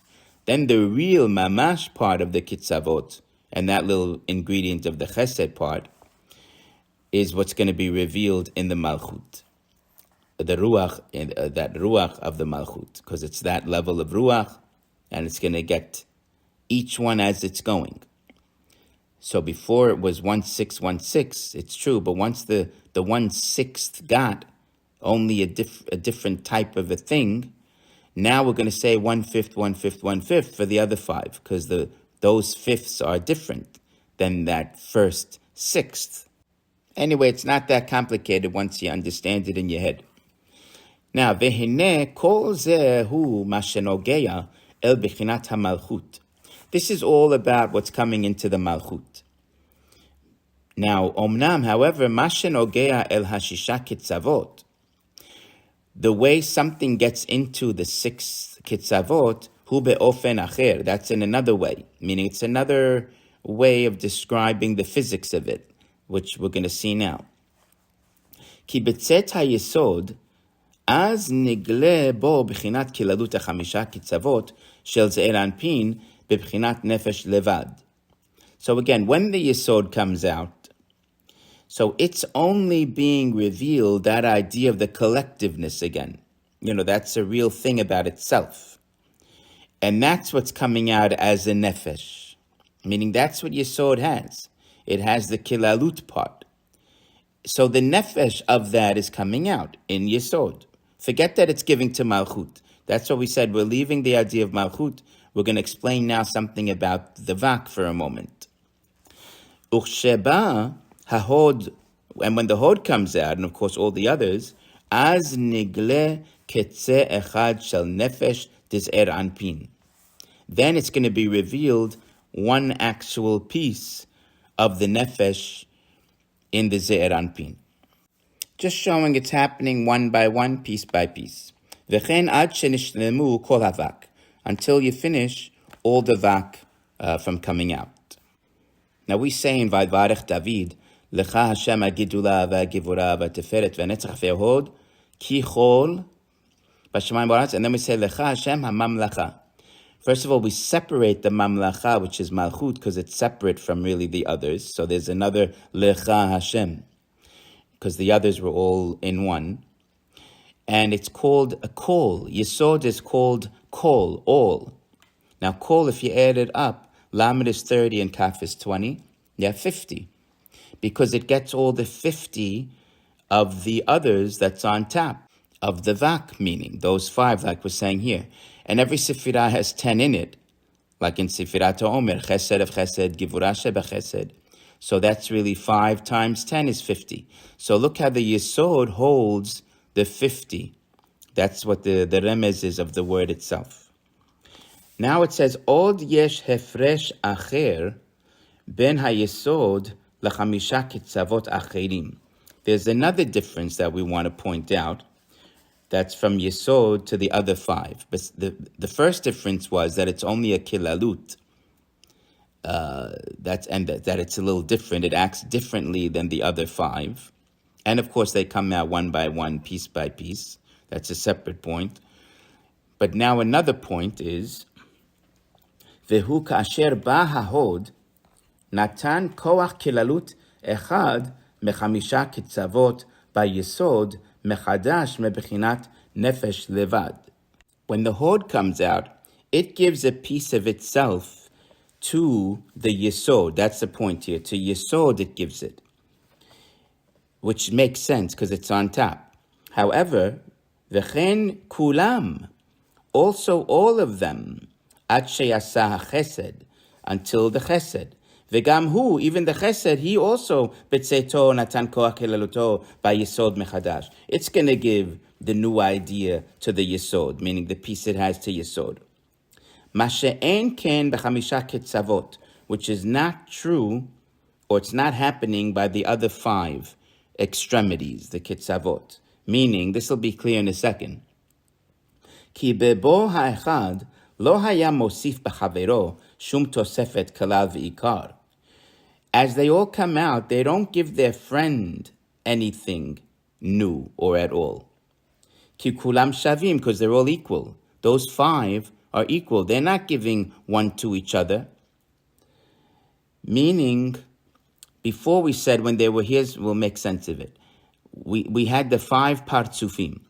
Then the real mamash part of the kitzavot, and that little ingredient of the chesed part, is what's going to be revealed in the malchut. The ruach, that ruach of the malchut, because it's that level of ruach, and it's going to get each one as it's going. So before it was 1/6, it's true, but once the 1/6 got only a different type of a thing, now we're going to say 1/5, 1/5, 1/5 for the other 5, because those fifths are different than that first 6th. Anyway, it's not that complicated once you understand it in your head. Now, vehine kol zehu mashenogea el bechinat hamalchut. This is all about what's coming into the malchut. Now, omnam, however, mashenogea el hashisha kitzavot. The way something gets into the 6 kitzavot, hu be'ofen acher. That's in another way, meaning it's another way of describing the physics of it, which we're going to see now. Ki betzet hayesod, az nigle bo b'chinat kilalut ha-5 kitzavot shel ze'er anpin b'chinat nefesh levad. So again, when the yesod comes out, so it's only being revealed, that idea of the collectiveness again. That's a real thing about itself. And that's what's coming out as a nefesh, meaning that's what yesod has. It has the kilalut part. So the nefesh of that is coming out in yesod. Forget that it's giving to malchut. That's what we said. We're leaving the idea of malchut. We're going to explain now something about the vak for a moment. Uchsheba hahod, and when the hod comes out, and of course all the others, az nigle ketze echad shel nefesh diz'er anpin. Then it's going to be revealed one actual piece of the nefesh in the ze'er anpin. Just showing it's happening one by one, piece by piece. V'chen ad shenishtlemu kol havak, until you finish all the vak from coming out. Now we say in Vayvarech David, Lecha Hashem hagidula v'hagivura v'teferet v'netzach v'yehod ki chol b'shamayim b'aretz, and then we say Lecha Hashem hamamlacha. First of all, we separate the mamlacha, which is malchut, because it's separate from really the others. So there's another Lecha Hashem, because the others were all in one. And it's called a kol. Yesod is called kol, all. Now kol, if you add it up, Lamed is 30 and Kaf is 20. You have 50. Because it gets all the 50 of the others that's on top, of the vak, meaning those 5, like we're saying here. And every sefirah has 10 in it, like in Sefirat Omer, Chesed of Chesed, Givurah Sheba Chesed. So that's really 5 times 10 is 50. So look how the Yesod holds the 50. That's what the remez is of the word itself. Now it says, Od yesh hefresh acher ben hayesod lachamisha kitzavot acherim. There's another difference that we want to point out that's from Yesod to the other 5. But the first difference was that it's only a kilalut. That it's a little different. It acts differently than the other 5. And of course they come out one by one, piece by piece. That's a separate point. But now another point is, Vehu kasher ba hahod natan koach kilalut echad mechamisha kitzavot bayesod mechadash mebechinat nefesh levad. When the hod comes out, it gives a piece of itself to the yesod. That's the point here. To yesod it gives it, which makes sense because it's on top. However, v'chen kulam, also all of them, ad sheyasa chesed, until the chesed. V'gam hu, even the chesed, he also betzeto natan koach kelaluto by yesod mechadash. It's going to give the new idea to the yesod, meaning the piece it has to yesod. Ma she'en ken b'chamisha ketzavot, which is not true, or it's not happening by the other 5 extremities, the ketzavot. Meaning, this will be clear in a second. Ki bebo ha'echad lo haya mosif b'chavero shum tosefet kalal v'ikar. As they all come out, they don't give their friend anything new or at all. Ki kulam shavim, because they're all equal. Those 5 are equal. They're not giving one to each other. Meaning, before we said when they were here, we'll make sense of it. We had the 5 partsufim.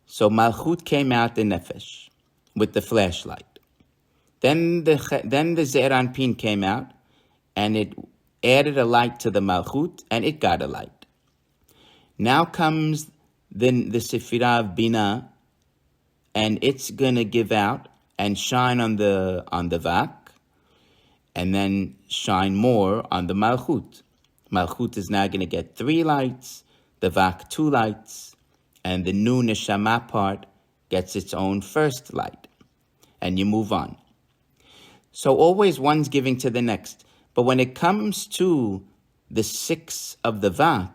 So Malchut came out the nefesh with the flashlight. Then the Ze'er Anpin came out, and it added a light to the Malchut, and it got a light. Now comes the Sefirah of Bina, and it's gonna give out and shine on the Vak, and then shine more on the Malchut. Malchut is now gonna get 3 lights, the Vak 2 lights, and the new Neshama part gets its own first light. And you move on. So always one's giving to the next. But when it comes to the 6 of the Vak,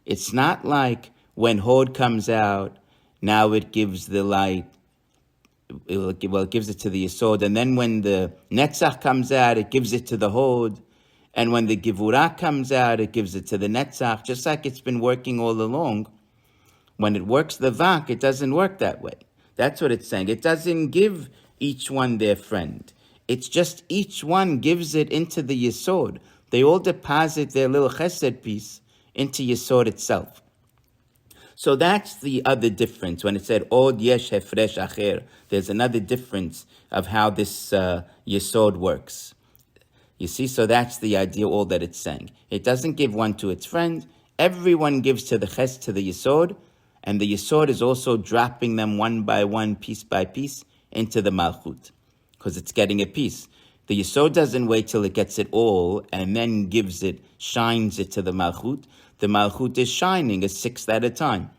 it's not like when Hod comes out, now it gives the light, it gives it to the Yesod. And then when the Netzach comes out, it gives it to the Hod. And when the Givurah comes out, it gives it to the Netzach, just like it's been working all along. When it works the Vak, it doesn't work that way. That's what it's saying. It doesn't give each one their friend. It's just each one gives it into the Yesod. They all deposit their little chesed piece into Yesod itself. So that's the other difference. When it said, Od yesh hefresh acher, there's another difference of how this Yesod works. You see, so that's the idea, all that it's saying. It doesn't give one to its friend. Everyone gives to the ches, to the Yesod, and the Yesod is also dropping them one by one, piece by piece, into the Malchut, because it's getting a piece. The Yesod doesn't wait till it gets it all and then gives it, shines it to the Malchut. The Malchut is shining a 6th at a time.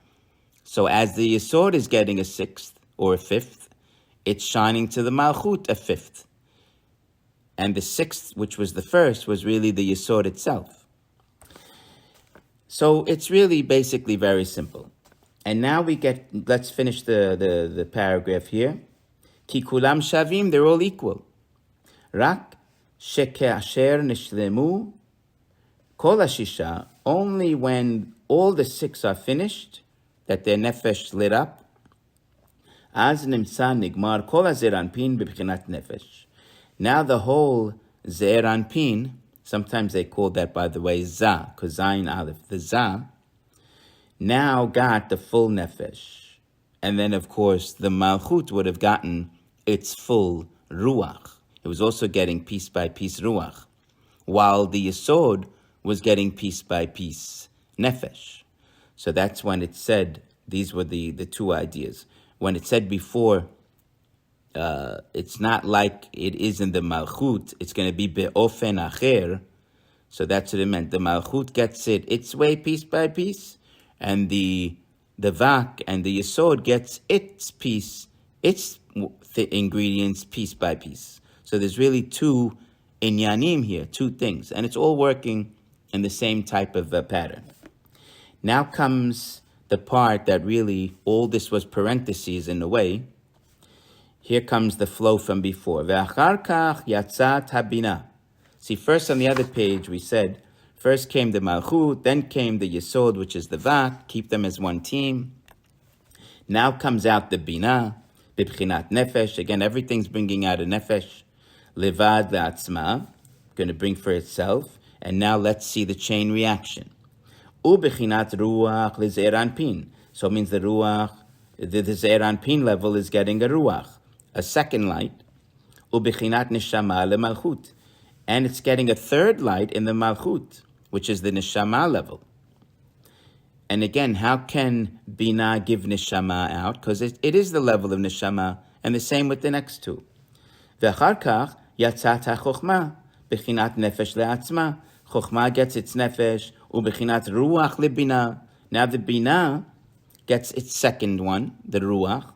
So as the Yesod is getting a 6th or a 5th, it's shining to the Malchut a 5th. And the 6th, which was the first, was really the Yesod itself. So it's really basically very simple. And now let's finish the paragraph here. Ki kulam shavim, they're all equal. Rak sheke'asher nishlemu kol hashisha, only when all the 6 are finished, that their nefesh lit up, az nimsa nigmar kol hazer anpin b'bchinat nefesh. Now the whole ze'er anpin, sometimes they call that, by the way, za, because zayin aleph, the za, now got the full nefesh. And then, of course, the malchut would have gotten its full ruach. It was also getting piece by piece ruach, while the yesod was getting piece by piece nefesh. So that's when it said, these were the 2 ideas. When it said before, it's not like it is in the malchut, it's going to be be'ofen acher. So that's what it meant. The malchut gets it its way piece by piece, and the vak and the yesod gets its piece, its ingredients piece by piece. So there's really 2 inyanim here, 2 things, and it's all working in the same type of pattern. Now comes the part that really, all this was parentheses in a way. Here comes the flow from before. Ve'achar kach yatzat habina. See, first on the other page we said, first came the malchut, then came the yesod, which is the vak, keep them as one team. Now comes out the bina, bibchinat nefesh, again everything's bringing out a nefesh. Levad ve'atzma, going to bring for itself. And now let's see the chain reaction. Ubechinat ruach leze'er anpin. So it means the ruach, the ze'er anpin level is getting a ruach, a second light. Ubechinat neshama lemalchut. And it's getting a third light in the malchut, which is the neshama level. And again, how can bina give neshama out? Because it is the level of neshama, and the same with the next 2. Ve'achar kach yatzat ha'chochma bechinat nefesh le'atzma. Chochma gets its nefesh, ubechinat ruach lebina. Now the bina gets its second one, the ruach,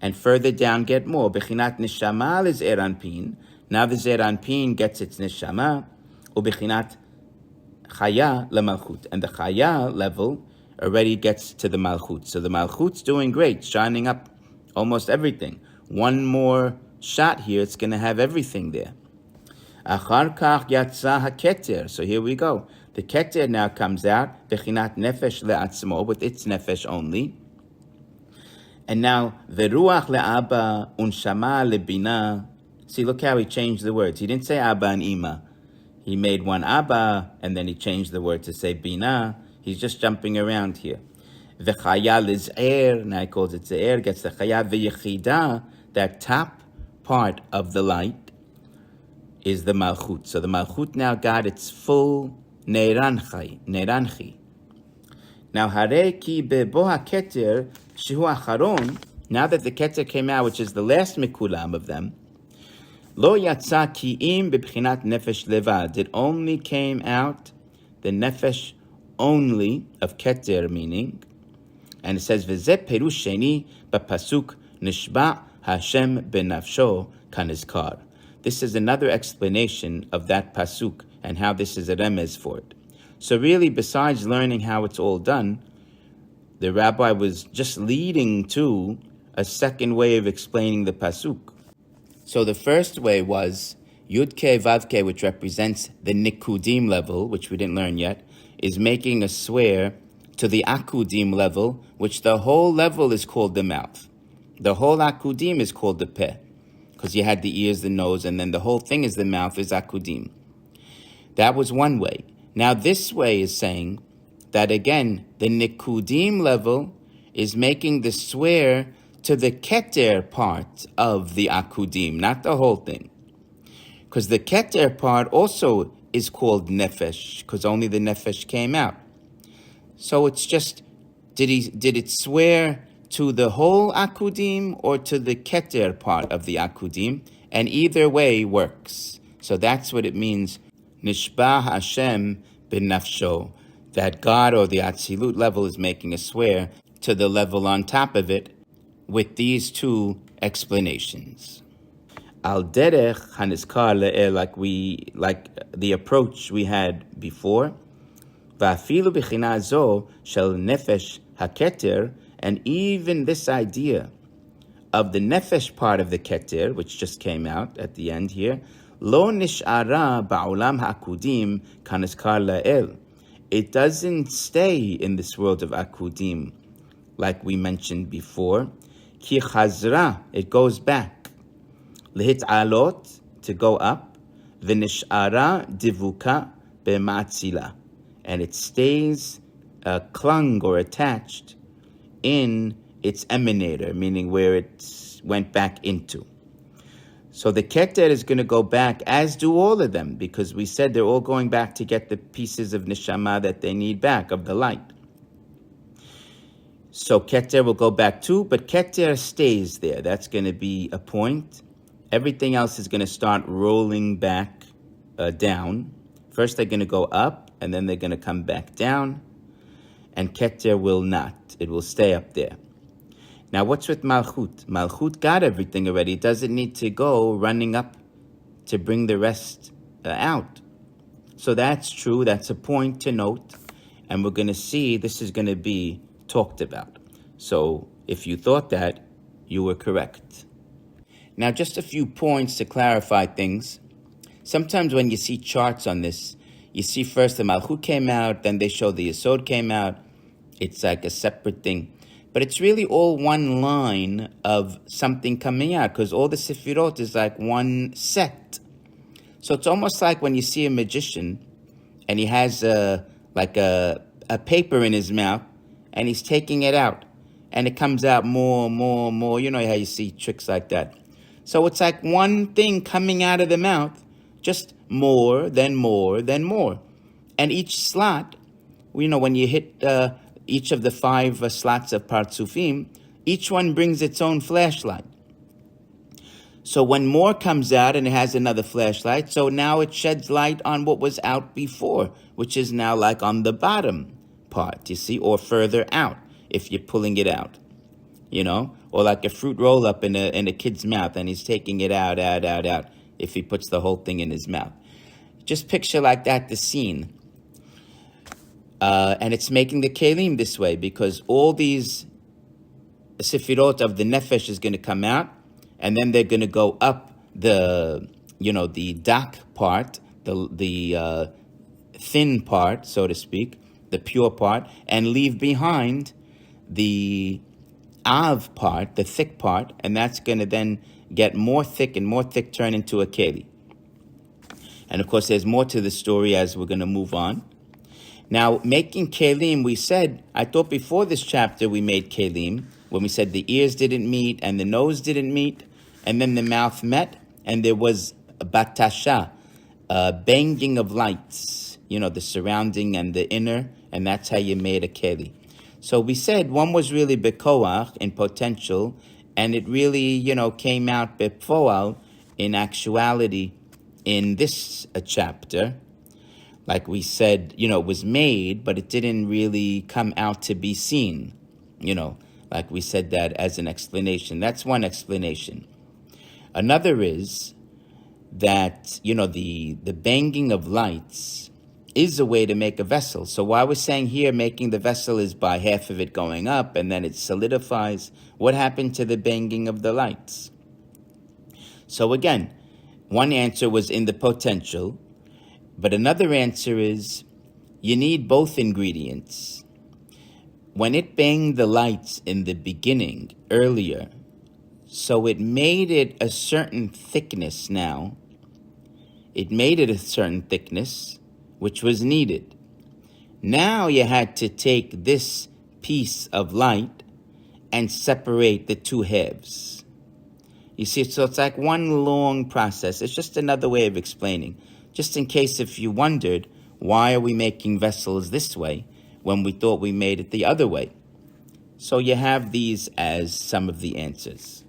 and further down get more. Bechinat neshama leze'er anpin. Now the ze'er anpin gets its neshama, ubechinat chaya lemalchut. And the chaya level already gets to the malchut. So the malchut's doing great, shining up almost everything. One more shot here, it's going to have everything there. Achar kach yatsa haketer. So here we go. The keter now comes out, bechinat nefesh le'atzmo, with its nefesh only. And now, veruach le'aba unshama lebina. See, look how he changed the words. He didn't say abba and ima. He made one abba, and then he changed the word to say bina. He's just jumping around here. V'chaya liz'er, now he calls it ze'er, gets the chaya v'yechida, that top part of the light, is the malchut. So the malchut now got its full neiranchi. Now hare ki bebo haketer shehu acharon. Now that the keter came out, which is the last mikulam of them, lo yatsa ki im bebchinat nefesh levad. It only came out the nefesh only of keter, meaning, and it says v'zeh perush sheni b'pasuk nishba Hashem benafsho kanizkar. This is another explanation of that pasuk and how this is a remez for it. So really, besides learning how it's all done, the rabbi was just leading to a second way of explaining the pasuk. So the first way was Yud-Ke Vav-Ke, which represents the Nikudim level, which we didn't learn yet, is making a swear to the Akudim level, which the whole level is called the mouth. The whole Akudim is called the Peh, because you had the ears, the nose, and then the whole thing is the mouth, is Akudim. That was one way. Now this way is saying that again, the Nikudim level is making the swear to the Keter part of the Akudim, not the whole thing. Because the Keter part also is called Nefesh, because only the Nefesh came out. So it's just, did it swear to the whole Akudim or to the Keter part of the Akudim? And either way works. So that's what it means, Nishba Hashem b'nafsho, that God or the Atzilut level is making a swear to the level on top of it with these 2 explanations. Al derech hanizkar le'er, like the approach we had before. Va'afilu b'china zo shel nefesh haketer, and even this idea of the nefesh part of the keter, which just came out at the end here, lo nish'ara ba'olam ha'akudim kanizkar la'el. It doesn't stay in this world of akudim, like we mentioned before. Ki chazra, it goes back. Lehit'alot, to go up. V'nish'ara divuka b'ma'atzila, and it stays clung or attached in its emanator, meaning where it went back into. So the keter is going to go back, as do all of them, because we said they're all going back to get the pieces of neshama that they need back, of the light. So keter will go back too, but keter stays there. That's going to be a point. Everything else is going to start rolling back down. First they're going to go up, and then they're going to come back down. And keter will not. It will stay up there. Now, what's with Malchut? Malchut got everything already. It doesn't need to go running up to bring the rest out. So that's true. That's a point to note. And we're going to see this is going to be talked about. So if you thought that, you were correct. Now, just a few points to clarify things. Sometimes when you see charts on this, you see first the Malchut came out, then they show the Yesod came out. It's like a separate thing. But it's really all one line of something coming out, because all the Sefirot is like one set. So it's almost like when you see a magician and he has a paper in his mouth and he's taking it out and it comes out more. You know how you see tricks like that. So it's like one thing coming out of the mouth, just more, then more, then more. And each slot, when you hit each of the 5 slots of Partsufim, each one brings its own flashlight. So when more comes out and it has another flashlight, so now it sheds light on what was out before, which is now like on the bottom part, you see, or further out if you're pulling it out, or like a fruit roll up in a kid's mouth and he's taking it out, if he puts the whole thing in his mouth. Just picture like that the scene. And it's making the kelim this way because all these sefirot of the nefesh is going to come out, and then they're going to go up the dak part, the thin part, so to speak, the pure part, and leave behind the av part, the thick part, and that's going to then get more thick and more thick, turn into a keli. And of course, there's more to the story as we're going to move on. Now, making kelim, we said, I thought before this chapter we made kelim, when we said the ears didn't meet and the nose didn't meet, and then the mouth met, and there was a batasha, banging of lights, the surrounding and the inner, and that's how you made a keli. So we said one was really bekoach, in potential, and it really, came out befoal, in actuality, in this chapter. Like we said, it was made, but it didn't really come out to be seen. Like we said that as an explanation. That's one explanation. Another is that, the banging of lights is a way to make a vessel. So why we're saying here making the vessel is by half of it going up and then it solidifies. What happened to the banging of the lights? So again, one answer was in the potential. But another answer is you need both ingredients. When it banged the lights in the beginning, earlier, so it made it a certain thickness now. It made it a certain thickness, which was needed. Now you had to take this piece of light and separate the two halves. You see, so it's like one long process. It's just another way of explaining. Just in case if you wondered, why are we making vessels this way when we thought we made it the other way? So you have these as some of the answers.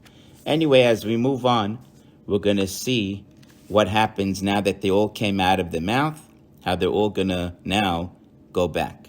Anyway, as we move on, we're going to see what happens now that they all came out of the mouth, how they're all going to now go back.